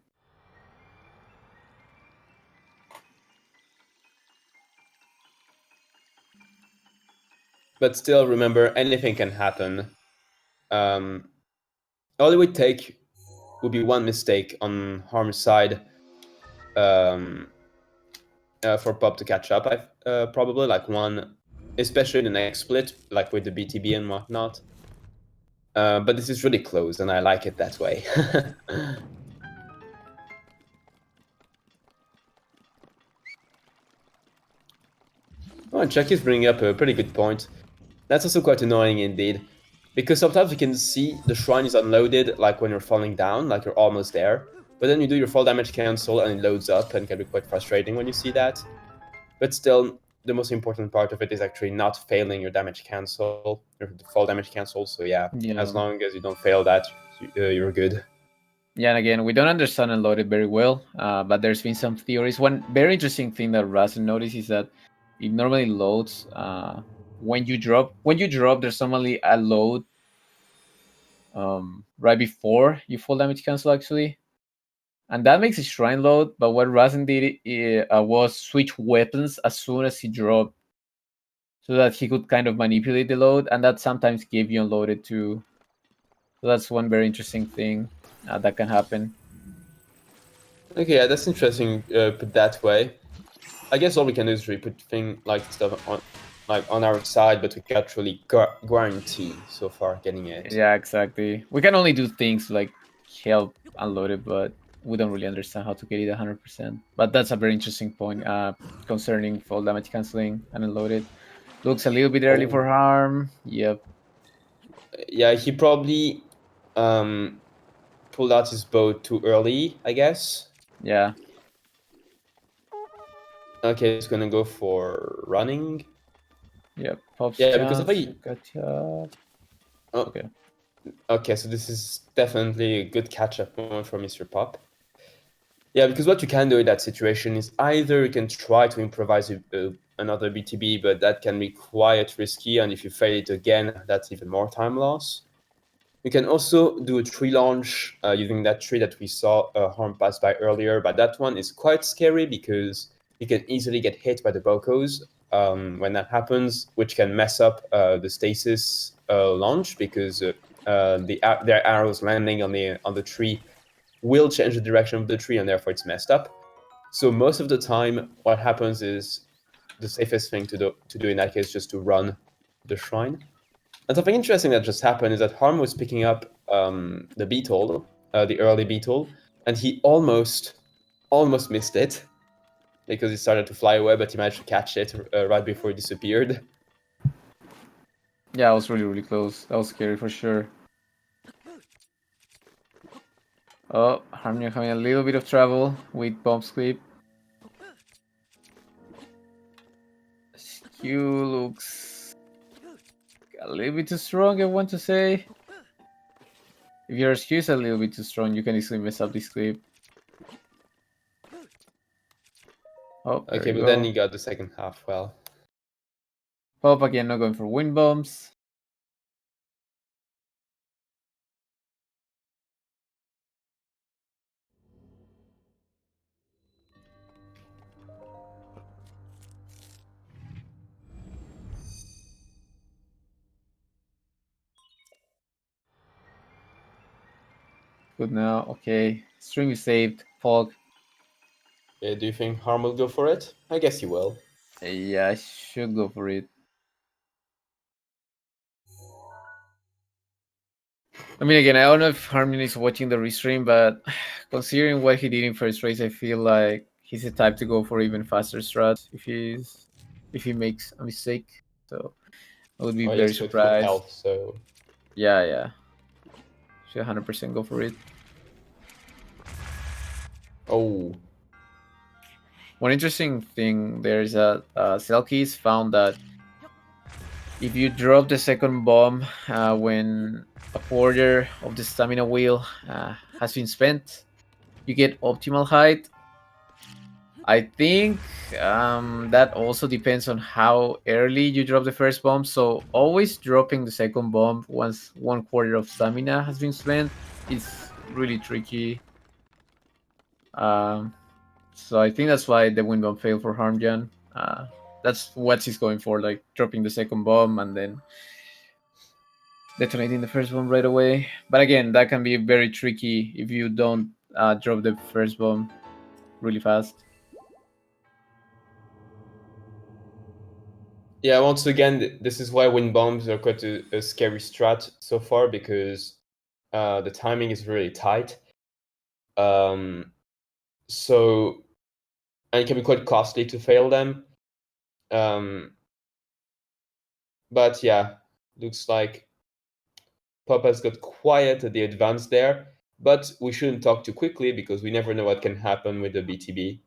But still, remember, anything can happen. All it would take would be one mistake on Harm's side for Pop to catch up. Probably like one, especially the next split, like with the BTB and whatnot. But this is really close, and I like it that way. Oh, and Chuck is bringing up a pretty good point. That's also quite annoying indeed, because sometimes you can see the shrine is unloaded, like when you're falling down, like you're almost there, but then you do your fall damage cancel and it loads up, and can be quite frustrating when you see that. But still, the most important part of it is actually not failing your damage cancel, your fall damage cancel. So yeah, as long as you don't fail that, you're good. Yeah, and again, we don't understand unloaded very well, but there's been some theories. One very interesting thing that Rasen noticed is that it normally loads when you drop. When you drop, there's normally a load right before you full damage cancel, actually, and that makes a shrine load. But what Rasen did was switch weapons as soon as he dropped, so that he could kind of manipulate the load, and that sometimes gave you unloaded too. So that's one very interesting thing that can happen. Okay, yeah, that's interesting. Put that way. I guess all we can do is really put stuff on our side, but we can't really guarantee so far getting it. Yeah, exactly. We can only do things like help unload it, but we don't really understand how to get it 100%. But that's a very interesting point concerning fall damage canceling and unload it. Looks a little bit early for harm. Yep. Yeah, he probably pulled out his bow too early, I guess. Yeah. Okay, he's gonna go for running. Yep. Pop's Yeah, because if I... Gotcha. Oh, okay. Okay, so this is definitely a good catch-up moment for MrPop. Yeah, because what you can do in that situation is either you can try to improvise another BTB, but that can be quite risky, and if you fail it again, that's even more time loss. You can also do a tree launch using that tree that we saw Harm pass by earlier, but that one is quite scary because you can easily get hit by the Bokos when that happens, which can mess up the stasis launch because their arrows landing on the tree will change the direction of the tree, and therefore it's messed up. So most of the time, what happens is the safest thing to do in that case is just to run the shrine. And something interesting that just happened is that Harm was picking up the beetle, the early beetle, and he almost missed it because he started to fly away, but he managed to catch it right before it disappeared. Yeah, it was really, really close. That was scary for sure. Oh, Harmjan having a little bit of trouble with bomb sleep. Skew looks a little bit too strong, I want to say. If your skew is a little bit too strong, you can easily mess up this clip. Oh, Okay, but then he got the second half well. Pop again, not going for wind bombs. Good now, okay. String is saved. Fog. Yeah, do you think Harm will go for it? I guess he will. Yeah, I should go for it. I mean, again, I don't know if Harmjan is watching the restream, but considering what he did in first race, I feel like he's the type to go for even faster strats if he makes a mistake. So I would be very surprised. Health, so Yeah. Should 100% go for it. Oh. One interesting thing there is that Selkies found that if you drop the second bomb when a quarter of the stamina wheel has been spent, you get optimal height. I think that also depends on how early you drop the first bomb. So always dropping the second bomb once 1/4 of stamina has been spent is really tricky. So I think that's why the wind bomb failed for Harmjan. That's what he's going for, like dropping the second bomb and then detonating the first bomb right away. But again, that can be very tricky if you don't drop the first bomb really fast. Yeah, once again, this is why wind bombs are quite a scary strat so far, because the timing is really tight. So, and it can be quite costly to fail them. But yeah, looks like Pop has got quiet at the advance there, but we shouldn't talk too quickly because we never know what can happen with the BTB.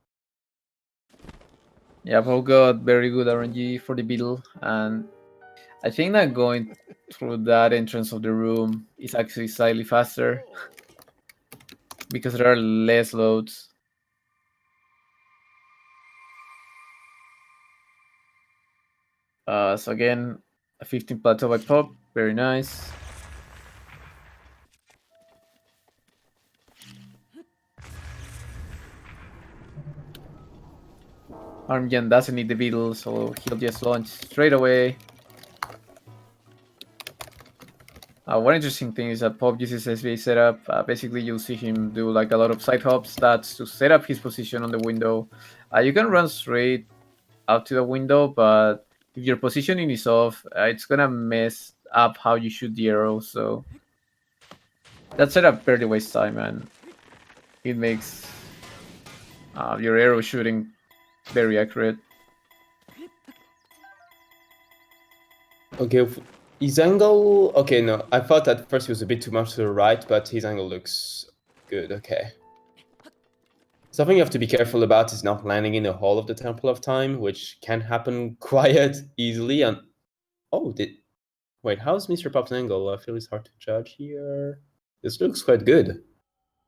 Yeah, Pop got very good RNG for the beetle, and I think that going through that entrance of the room is actually slightly faster because there are less loads. So again, a 15 plateau by Pop, very nice. Harmjan doesn't need the beetle, so he'll just launch straight away. One interesting thing is that Pop uses SVA setup. Basically, you'll see him do like a lot of side hops. That's to set up his position on the window. You can run straight out to the window, but if your positioning is off, it's gonna mess up how you shoot the arrow. So that setup barely wastes time, and it makes your arrow shooting very accurate. Okay, his angle. Okay, no, I thought at first he was a bit too much to the right, but his angle looks good. Okay. Something you have to be careful about is not landing in the hall of the Temple of Time, which can happen quite easily. And oh, wait, how's MrPop's angle? I feel it's hard to judge here. This looks quite good.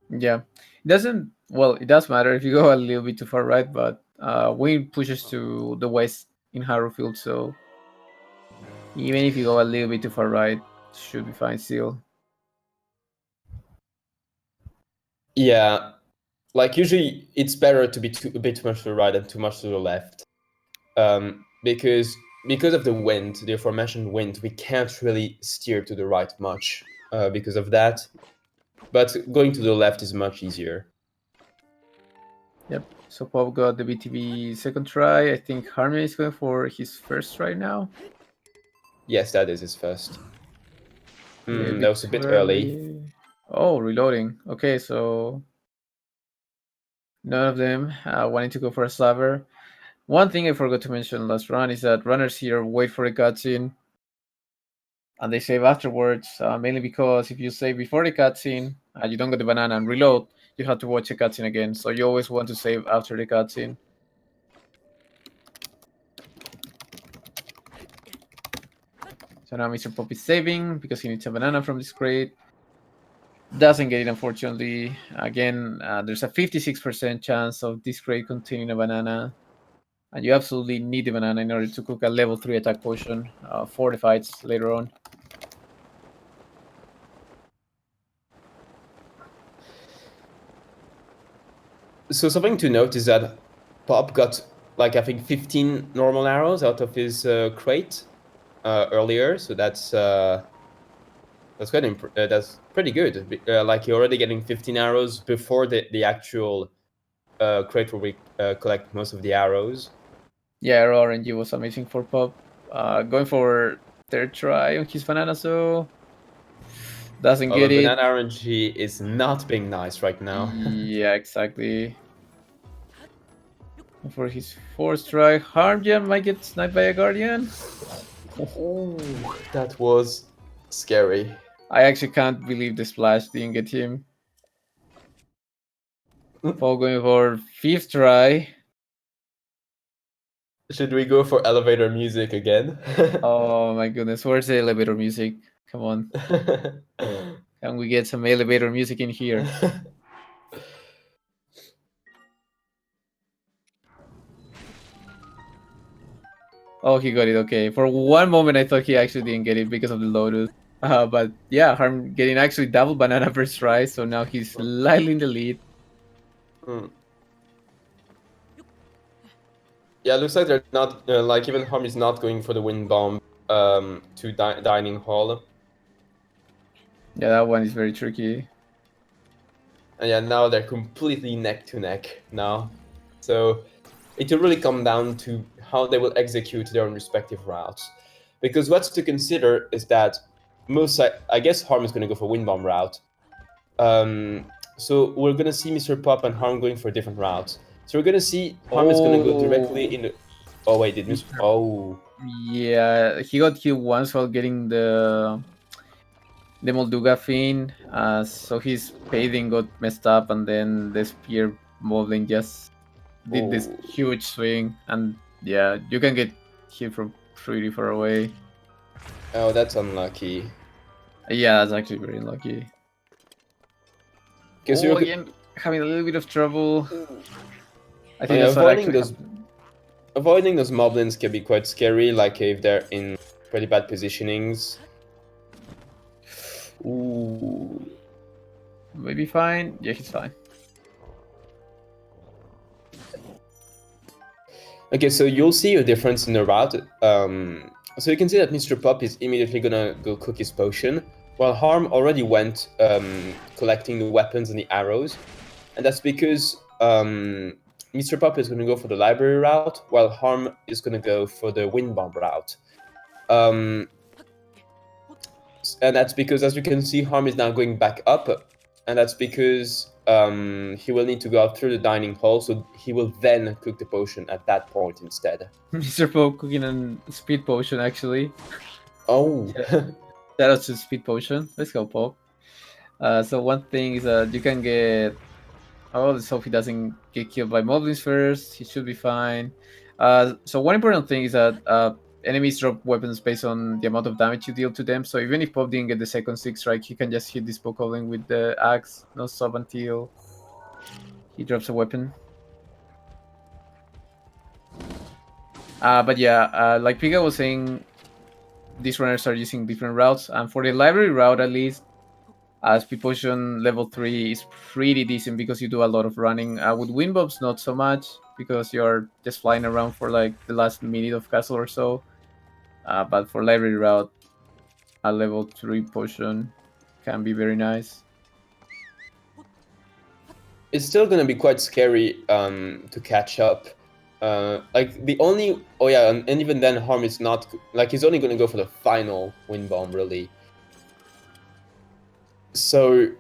Yeah, it doesn't. Well, it does matter if you go a little bit too far right, but wind pushes to the west in Harrowfield, so even if you go a little bit too far right, should be fine still. Yeah, like usually it's better to be a bit too much to the right than too much to the left, because of the wind, the aforementioned wind, we can't really steer to the right much because of that. But going to the left is much easier. Yep. So Pop got the BTB second try. I think Harmony is going for his first try now. Yes, that is his first. That was a bit early. Oh, reloading. Okay, so none of them wanting to go for a slaver. One thing I forgot to mention last run is that runners here wait for a cutscene and they save afterwards, mainly because if you save before the cutscene, you don't get the banana and reload, you have to watch the cutscene again. So you always want to save after the cutscene. So now MrPop is saving because he needs a banana from this crate. Doesn't get it, unfortunately. Again, there's a 56% chance of this crate containing a banana. And you absolutely need the banana in order to cook a level 3 attack potion for the fights later on. So something to note is that Pop got like I think 15 normal arrows out of his crate earlier, so that's that's pretty good. Like you're already getting 15 arrows before the actual crate where we collect most of the arrows. Yeah, arrow RNG was amazing for Pop. Going for third try on his banana, so doesn't get The it. banana RNG is not being nice right now. Yeah, exactly. For his fourth try, Harmjan might get sniped by a guardian. Oh, that was scary. I actually can't believe the splash didn't get him. Paul going for fifth try. Should we go for elevator music again? Oh my goodness, where's the elevator music? Come on. Can we get some elevator music in here? Oh, he got it. Okay. For one moment, I thought he actually didn't get it because of the Lotus. But yeah, Harm getting actually double banana first try, so now he's slightly in the lead. Yeah, looks like they're not like even Harm is not going for the wind bomb to dining hall. Yeah, that one is very tricky. And yeah, now they're completely neck to neck now. So it will really come down to how they will execute their own respective routes. Because what's to consider is that I guess Harm is going to go for wind bomb route. So we're going to see MrPop and Harm going for different routes. So we're going to see Harm is going to go directly in the... Oh wait, did Mr. Oh. Yeah, he got killed once while getting the Molduga Fiend. So his paving got messed up, and then the spear molding just did this Oh. huge swing, and yeah, you can get hit from pretty far away. Oh, that's unlucky. Yeah, that's actually very unlucky. Because Oh, again, having a little bit of trouble. I think yeah, that's what actually avoiding those moblins can be quite scary, like if they're in pretty bad positionings. Ooh. Maybe fine. Yeah, he's fine. Okay, so you'll see a difference in the route. So you can see that MrPop is immediately gonna go cook his potion, while Harm already went collecting the weapons and the arrows. And that's because MrPop is gonna go for the library route, while Harm is gonna go for the wind bomb route. And that's because, as you can see, Harm is now going back up, and that's because he will need to go out through the dining hall, so he will then cook the potion at that point instead. MrPop cooking a speed potion, actually. Oh. That was a speed potion. Let's go, Pop. So one thing is that you can get... Oh, let's hope he doesn't get killed by moblins first. He should be fine. So one important thing is that enemies drop weapons based on the amount of damage you deal to them. So even if Pop didn't get the second 6 strike, he can just hit this Bokoblin with the axe. No stop until he drops a weapon. But yeah, like Pika was saying, these runners are using different routes. And for the library route, at least, speed potion level 3 is pretty decent because you do a lot of running. With wind bombs, not so much because you're just flying around for like the last minute of castle or so. But for library route, a level 3 potion can be very nice. It's still gonna be quite scary to catch up. Like the only... Oh yeah, and even then Harm is not... Like he's only gonna go for the final wind bomb, really. So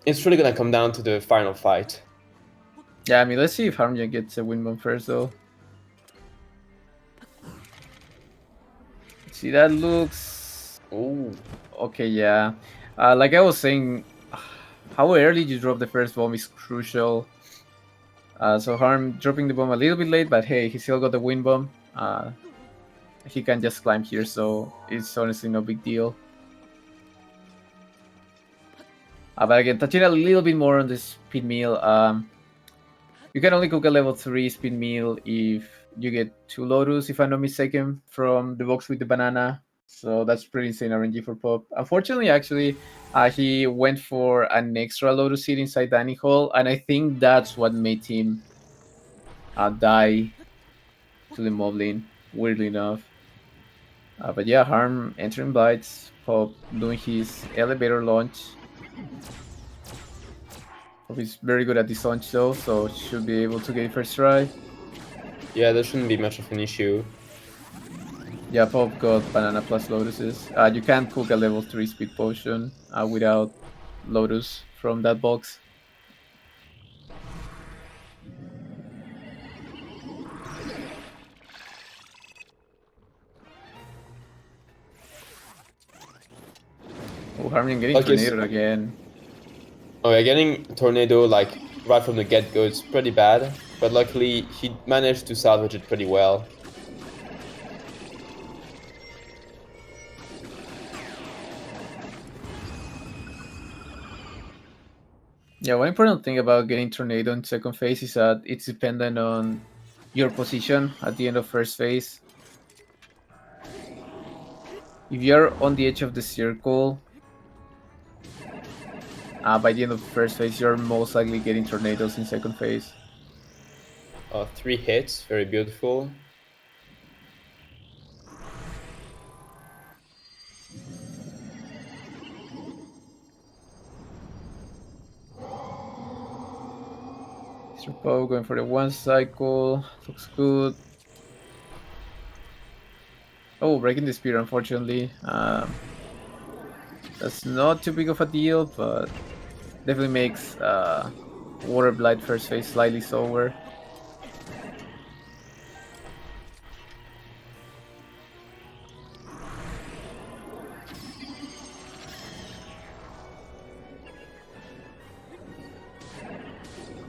it's really gonna come down to the final fight. Yeah, I mean, let's see if Harmjan gets a wind bomb first, though. See, that looks... Ooh. Okay, yeah. Like I was saying, how early you drop the first bomb is crucial. So Harm dropping the bomb a little bit late, but hey, he still got the wind bomb. He can just climb here, so it's honestly no big deal. But again, touching a little bit more on the speed meal. You can only cook a level 3 speed meal if you get 2 Lotus, if I'm not mistaken, from the box with the banana. So that's pretty insane RNG for Pop. Unfortunately, actually, he went for an extra Lotus seed inside Dining Hall, and I think that's what made him die to the Moblin, weirdly enough. But yeah, Harm entering bites, Pop doing his elevator launch. Pop is very good at this launch though, so should be able to get it first try. Yeah, that shouldn't be much of an issue. Yeah, Pop got banana plus lotuses. You can't cook a level 3 speed potion without lotus from that box. Oh, Harmjan getting Okay, tornadoed again. Oh yeah, getting tornado like right from the get-go is pretty bad, but luckily he managed to salvage it pretty well. Yeah, one important thing about getting tornado in second phase is that it's dependent on your position at the end of first phase. If you're on the edge of the circle, by the end of first phase, you're most likely getting tornadoes in second phase. 3 hits, very beautiful. MrPop going for the 1 cycle. Looks good. Oh, breaking the spear, unfortunately. That's not too big of a deal, but definitely makes Water Blight first phase slightly slower.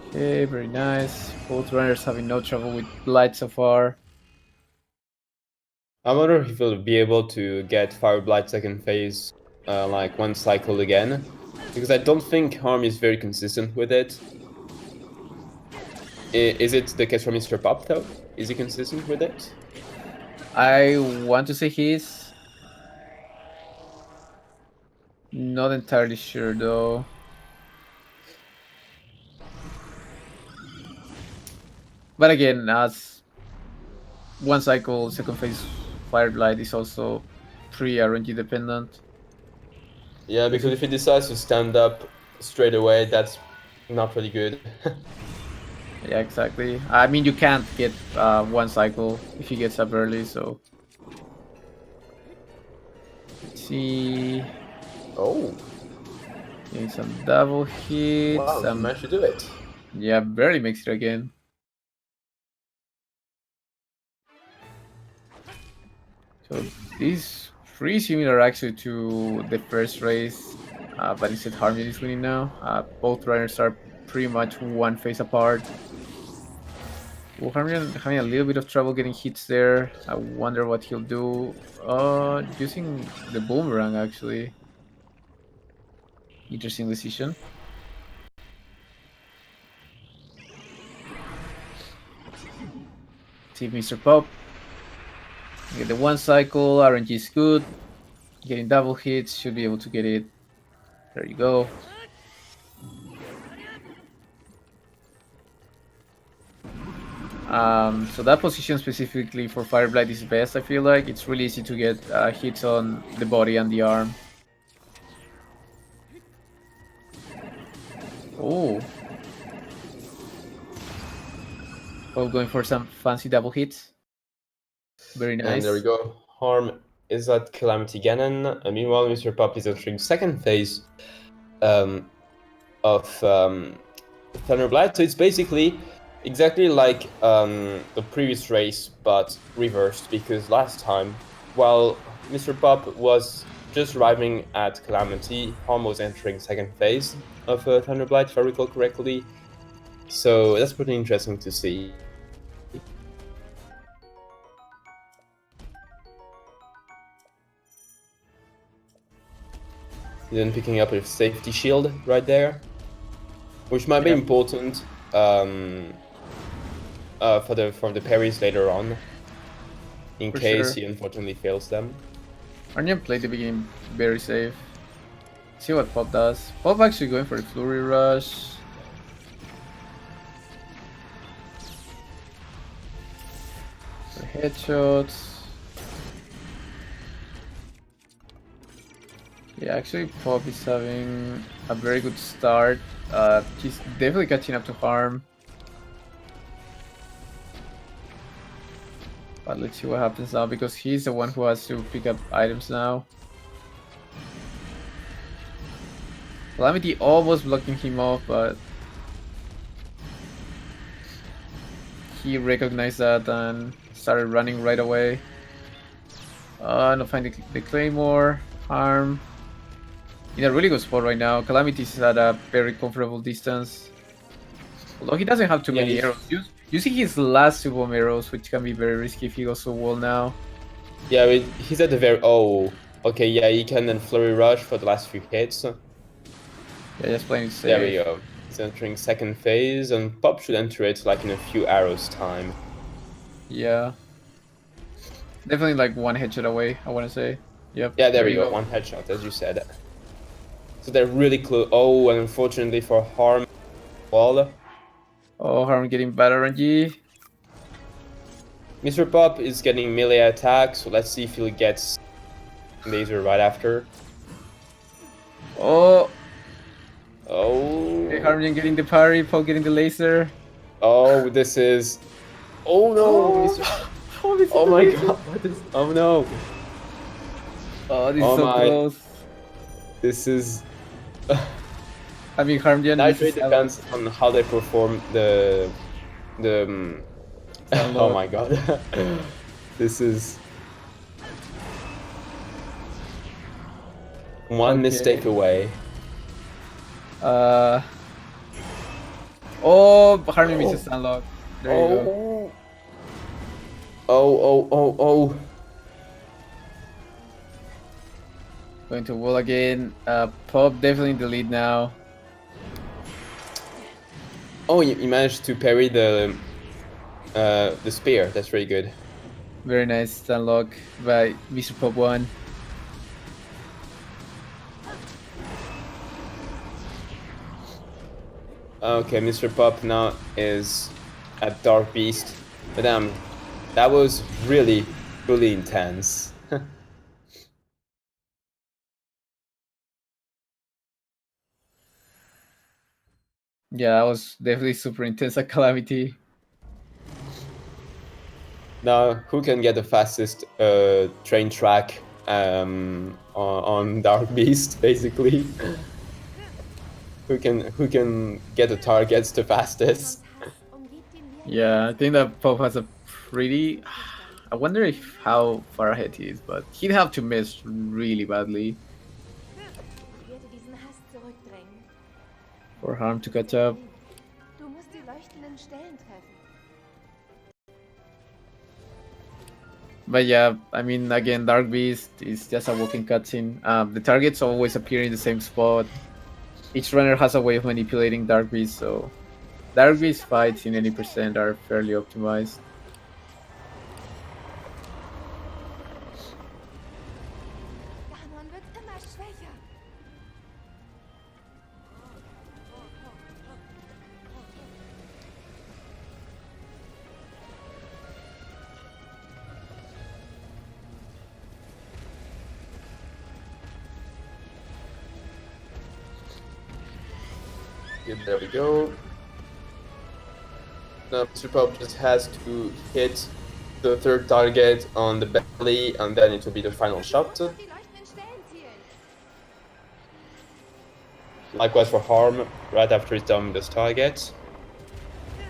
Okay, very nice. Both runners having no trouble with Blight so far. I wonder if he'll be able to get Fire Blight second phase, like 1 cycle again, because I don't think Harm is very consistent with it. Is it the case for MrPop though? Is he consistent with it? I want to say he's not entirely sure though. But again, as 1 cycle, second phase Fire Blight is also pretty RNG dependent. Yeah, because if he decides to stand up straight away, that's not really good. Yeah, exactly. I mean, you can't get 1 cycle if he gets up early, so. Let's see. Oh, Getting some double hits. wow, he managed to do it. Yeah, barely makes it again. So these pretty similar actually to the first race, but instead Harmjan is winning now. Both runners are pretty much 1 phase apart. Well, Harmjan having a little bit of trouble getting hits there. I wonder what he'll do. Using the boomerang actually. Interesting decision. See if MrPop get the 1 cycle. RNG is good. Getting double hits, should be able to get it. There you go. So that position specifically for Fire Blight is best, I feel like. It's really easy to get hits on the body and the arm. Oh. Oh, going for some fancy double hits. Very nice. And there we go. Harm is at Calamity Ganon. Meanwhile, MrPop is entering second phase of Thunderblight. So it's basically exactly like the previous race, but reversed, because last time, while MrPop was just arriving at Calamity, Harm was entering second phase of Thunderblight, if I recall correctly. So that's pretty interesting to see. Then picking up a safety shield right there, which might be important for the parries later on, in case he unfortunately fails them. Harmjan played the beginning very safe. See what Pop does. Pop actually going for a Flurry Rush. For headshots. Yeah, actually Pop is having a very good start. He's definitely catching up to Harm. But let's see what happens now, because he's the one who has to pick up items now. Calamity almost blocking him off, but he recognized that and started running right away. No, find the Claymore. Harm in a really good spot right now. Calamity is at a very comfortable distance. Although he doesn't have too many arrows. Using his last 2 bomb arrows, which can be very risky if he goes to wall now. Yeah, he's at the very... Oh, okay, yeah, he can then Flurry Rush for the last few hits. Yeah, just playing it safe. There we go. He's entering second phase, and Pop should enter it like in a few arrows time. Yeah. Definitely like 1 headshot away, I want to say. Yep. Yeah, there we go. 1 headshot, as you said. So they're really close. Oh, and unfortunately for Harm, wall. Oh, Harm getting bad RNG. MrPop is getting melee attack, so let's see if he'll get laser right after. Oh. Oh. Okay, Harmjan getting the parry, Pop getting the laser. Oh, this is. Oh no! Mr. Oh my god! What is? Oh no! Oh, this Oh is so my. close. This is. I mean, Harmjan That really misses out. depends on how they perform the. Oh my god! This is one Okay. mistake away. Oh, Harmjan misses unlock. There you go. Oh. Going to wall again. Pop definitely in the lead now. Oh, you managed to parry the spear. That's really good. Very nice unlock by MrPop1. Okay, Mr. Pop now is at Dark Beast. But damn, that was really intense. Yeah, that was definitely super intense at Calamity. Now, who can get the fastest train track on Dark Beast, basically? who can get the targets the fastest? Yeah, I think that Pop has a pretty... I wonder if how far ahead he is, but he'd have to miss really badly Ich werde diesen Hass zurückdrängen. for Harm to catch up. Du musst die leuchtenden Stellen treffen. But yeah, I mean, again, Dark Beast is just a walking cutscene. The targets always appear in the same spot. Each runner has a way of manipulating Dark Beast, so Dark Beast fights in any percent are fairly optimized. Ganon wird immer schwächer. Good, there we go. Now Mr. Pop just has to hit the third target on the belly, and then it will be the final shot. Die leuchtenden Stellen zielen. Likewise for Harm, right after he's done with this target.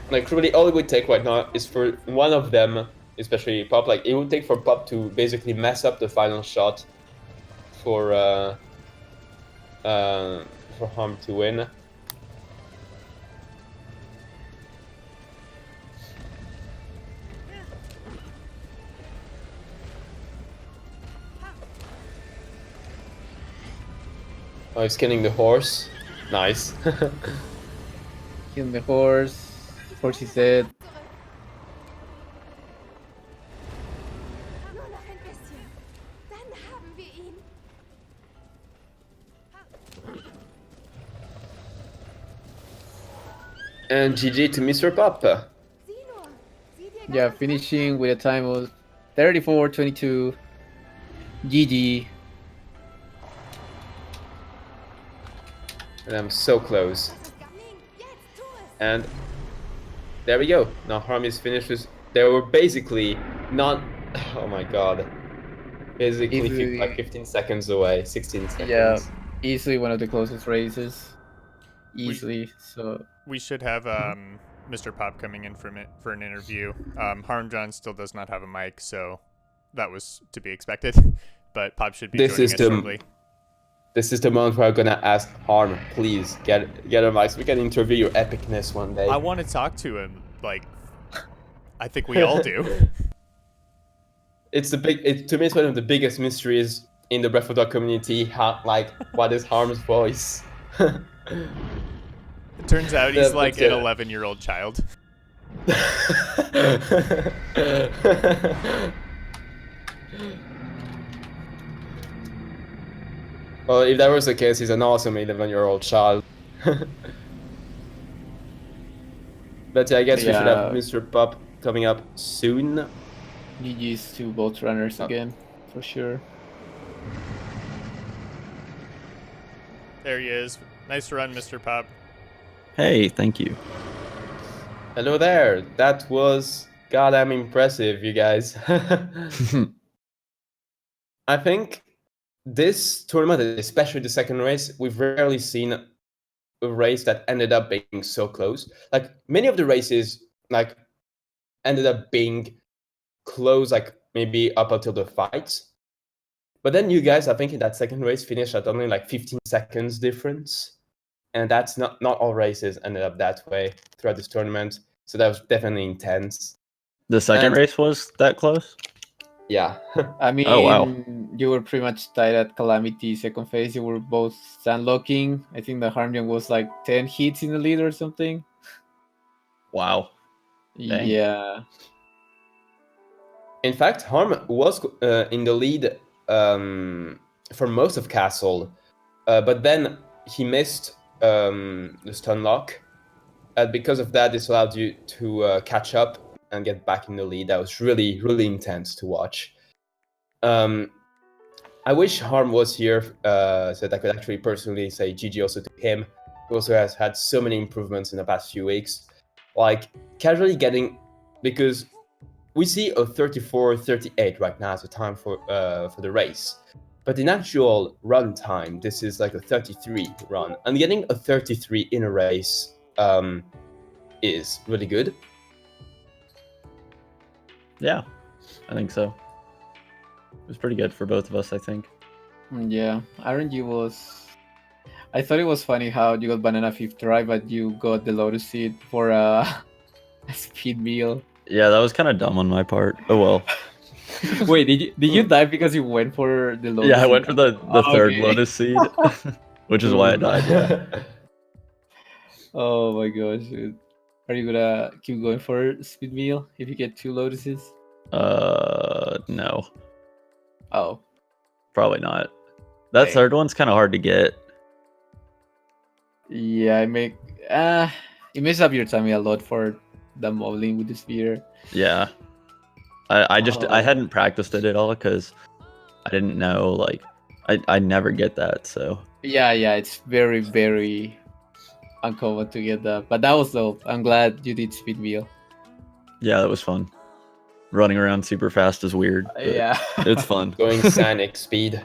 Like, really, all it would take right now is for one of them, especially Pop, like, it would take for Pop to basically mess up the final shot for Harm to win. Oh, he's killing the horse. Nice. Killing the horse. Horse is dead. Nur noch ein bisschen. Dann haben wir ihn. And GG to Mr. Pop. Sieh nur. Sieh dir Yeah, Ganons finishing with a time of 34:22. GG. And I'm so close. Das ist Gamin. Jetzt tu es. And there we go. Now Harm is finished with... They were basically not... Oh my god. Basically Easily. like 15 seconds away. 16 seconds. Yeah, easily one of the closest races. Easily. So We should have Mr. Pop coming in for an interview. Harmjan still does not have a mic, so that was to be expected. But Pop should be This joining is us the- shortly. This is the moment where I'm gonna ask Harm, please, get a mic so we can interview your epicness one day. I want to talk to him. Like, I think we all do. It's to me, it's one of the biggest mysteries in the Breath of the Wild community. How, like, what is Harm's voice? It turns out he's Yeah, like but, an 11-year-old child. Well, if that was the case, he's an awesome 11-year-old child. But yeah, I guess we should have Yeah. Mr. Pop coming up soon. GG's to both runners again, for sure. There he is. Nice run, Mr. Pop. Hey, thank you. Hello there. That was goddamn impressive, you guys. I think this tournament, especially the second race, we've rarely seen a race that ended up being so close. Like many of the races, like ended up being close, like maybe up until the fights. But then you guys, I think in that second race, finished at only like 15 seconds difference, and that's not all races ended up that way throughout this tournament. So that was definitely intense. The second And- race was that close? Yeah. I mean, Oh, wow. you were pretty much tied at Calamity second phase. You were both stand locking. I think the Harmjan was like 10 hits in the lead or something. Wow. Dang. Yeah. In fact, Harm was in the lead for most of Castle, but then he missed the stun lock. And because of that, this allowed you to catch up and get back in the lead. That was really, really intense to watch. I wish Harm was here so that I could actually personally say GG also to him. He also has had so many improvements in the past few weeks. Like, casually getting... Because we see a 34-38 right now as a time for the race. But in actual run time, this is like a 33 run. And getting a 33 in a race is really good. Yeah, I think so. It was pretty good for both of us, I think. Yeah. RNG was. I thought it was funny how you got banana fifth try, but you got the Lotus Seed for a speed meal. Yeah, that was kind of dumb on my part. Oh well. Wait, did you die because you went for the Lotus? Yeah, I Seed? went for the third Okay. Lotus Seed, which is why I died. Yeah. Oh my gosh, dude. Are you gonna keep going for speed meal if you get 2 Lotuses? No, Oh. probably not. That Dang. third one's kind of hard to get. Yeah, it messes up your timing a lot for the modeling with the sphere. Yeah, I Oh. hadn't practiced it at all because I didn't know, like, I never get that, so Yeah, it's very, very uncommon to get that. But that was dope. I'm glad you did speed meal. yeah, that was fun. Running around super fast is weird, but Yeah. it's fun. Going Sonic speed.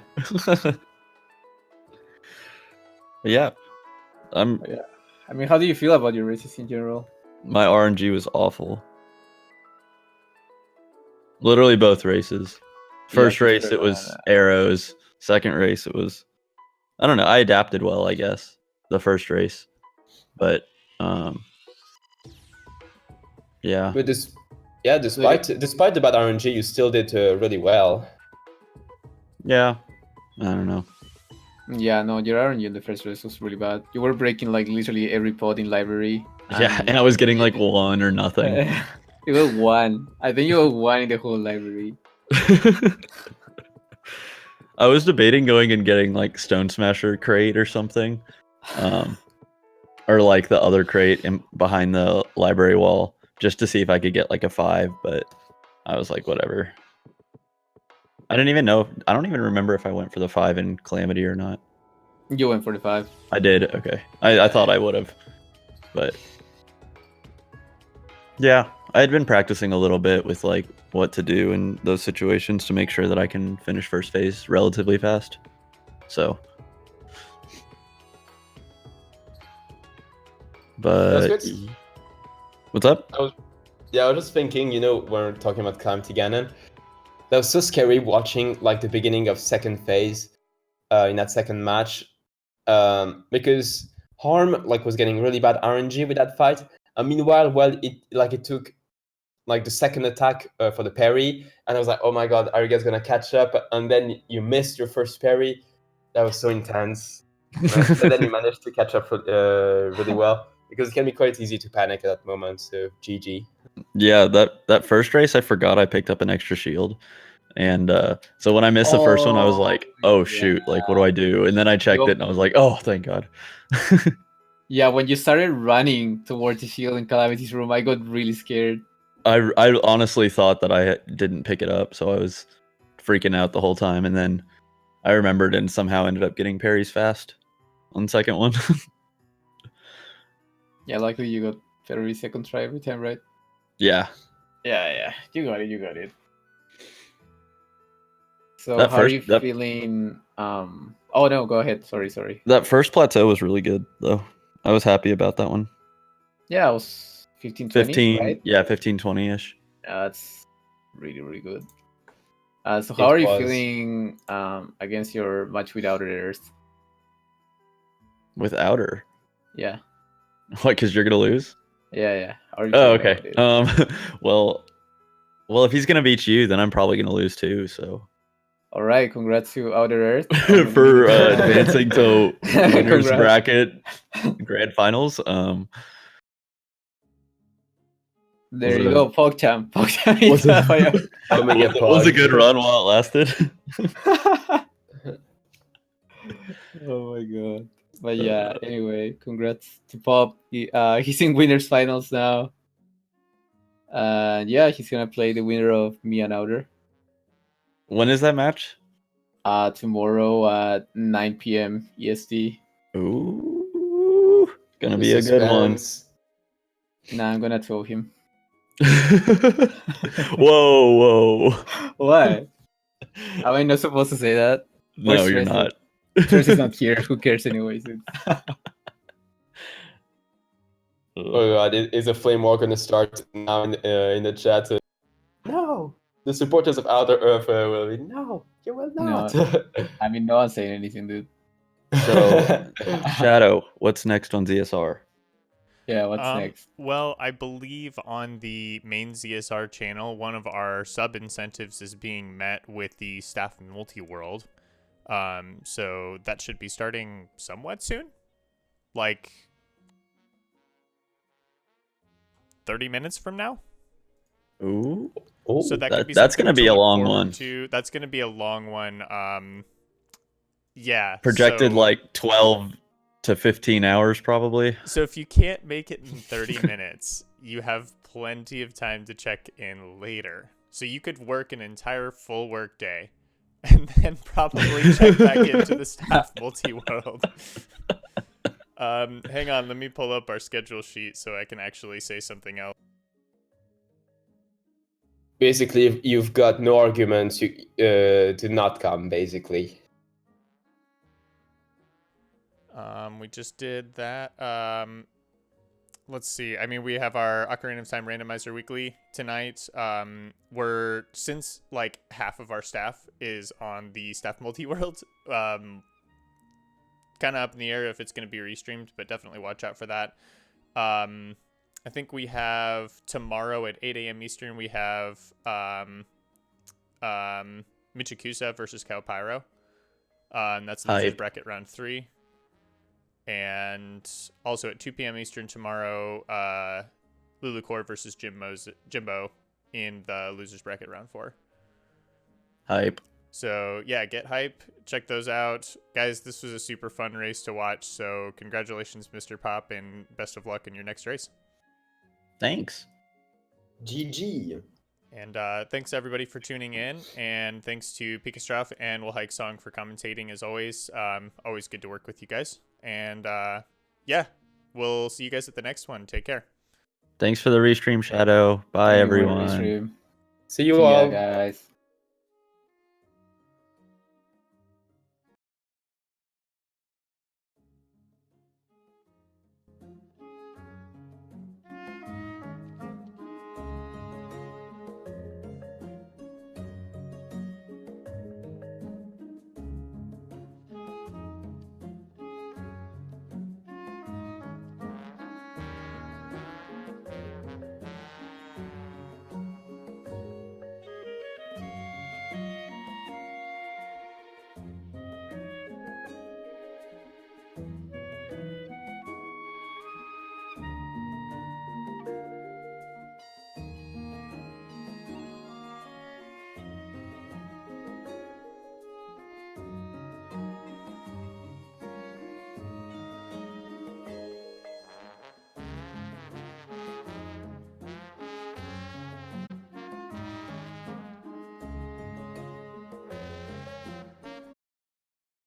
Yeah, I mean, how do you feel about your races in general? my RNG was awful. Literally both races. First Yeah, race it was arrows. Second race it was, I don't know. I adapted well, I guess. The first race, but yeah. But despite the bad RNG, you still did really well. Yeah, I don't know. Yeah, no, your RNG in the first race was really bad. You were breaking like literally every pod in library. Yeah, and I was getting like 1 or nothing. You got 1. I think you got 1 in the whole library. I was debating going and getting like Stone Smasher crate or something, or like the other crate behind the library wall, just to see if I could get like a 5. But I was like, whatever. I don't even remember if I went for the 5 in Calamity or not. You went for the 5. I did. Okay, I thought I would have, but yeah, I had been practicing a little bit with like what to do in those situations to make sure that I can finish first phase relatively fast. So, but That's good. what's up? I was just thinking, when we're talking about Calamity Ganon, that was so scary watching like the beginning of second phase in that second match, because Harm was getting really bad RNG with that fight. And meanwhile, it took like the second attack for the parry, and I was like, oh my god, are you guys gonna catch up? And then you missed your first parry. That was so intense. But then you managed to catch up really well, because it can be quite easy to panic at that moment. So GG. Yeah, that first race, I forgot I picked up an extra shield, and so when I missed the first one, I was like, oh shoot, like what do I do? And then I checked it, and I was like, oh, thank God. Yeah, when you started running towards the shield in Calamity's room, I got really scared. I honestly thought that I didn't pick it up, so I was freaking out the whole time, and then I remembered and somehow ended up getting parries fast on the second one. Yeah, luckily you got February 2nd try every time, right? Yeah. Yeah. You got it. So That how are first- you that- feeling? Oh no, go ahead. Sorry. That first plateau was really good though. I was happy about that one. Yeah, it was 15-20, 15, right? yeah, 15-20-ish. That's really good. So how It are you was. feeling against your match with Outer Earth? Without her. Yeah. What, because you're gonna lose? How are you Oh, feeling okay. about it? Well, if he's gonna beat you, then I'm probably gonna lose too. So All right, congrats to Outer Earth for advancing to winners Congrats. bracket grand finals. There Was you it go, PogChamp. Was it- Omega was a Pog. good run while it lasted. Oh my god. But yeah, anyway, congrats to Pop. He's in winners finals now. Yeah, he's gonna play the winner of me and Outer. When is that match? Tomorrow at 9 p.m. EST. Ooh, gonna The be a good one. suspense. Nah, I'm gonna tell him. Whoa. Why? Am I not supposed to say that? No, Or you're stress not. Trace is not here. Who cares anyways? Oh god, is a flame war gonna start now in the chat? No, the supporters of Outer Earth will be no, you will not. I mean, no one's saying anything, dude. So, Shadow, what's next on ZSR? Yeah, what's next? Well, I believe on the main ZSR channel, one of our sub incentives is being met with the staff multi-world. So that should be starting somewhat soon, like 30 minutes from now. Ooh. So that could be that's something gonna be to a look long forward one. to. That's gonna be a long one. Yeah. Projected so- like 12 to 15 hours probably. So if you can't make it in 30 minutes, you have plenty of time to check in later. So you could work an entire full work day and then probably check back into the staff multi-world. Hang on, let me pull up our schedule sheet so I can actually say something else. Basically, you've got no arguments to not come. Basically, We just did that. Let's see. I mean, we have our Ocarina of Time randomizer weekly tonight. Since like half of our staff is on the staff multi-world, kind of up in the air if it's going to be restreamed, but definitely watch out for that. I think we have tomorrow at 8 a.m. Eastern, we have Michikusa versus Cowpyro. And that's losers Hype. bracket round 3. And also at 2 p.m. Eastern tomorrow, Lulucore versus Jimbo in the losers bracket round 4. Hype. So yeah, get hype. Check those out. Guys, this was a super fun race to watch. So congratulations, Mr. Pop, and best of luck in your next race. Thanks. GG. And thanks everybody for tuning in. And thanks to Pikastraff and Will Hike Song for commentating as always. Always good to work with you guys. And yeah, we'll see you guys at the next one. Take care. Thanks for the restream, Shadow. Bye, everyone. See you See ya, all. guys.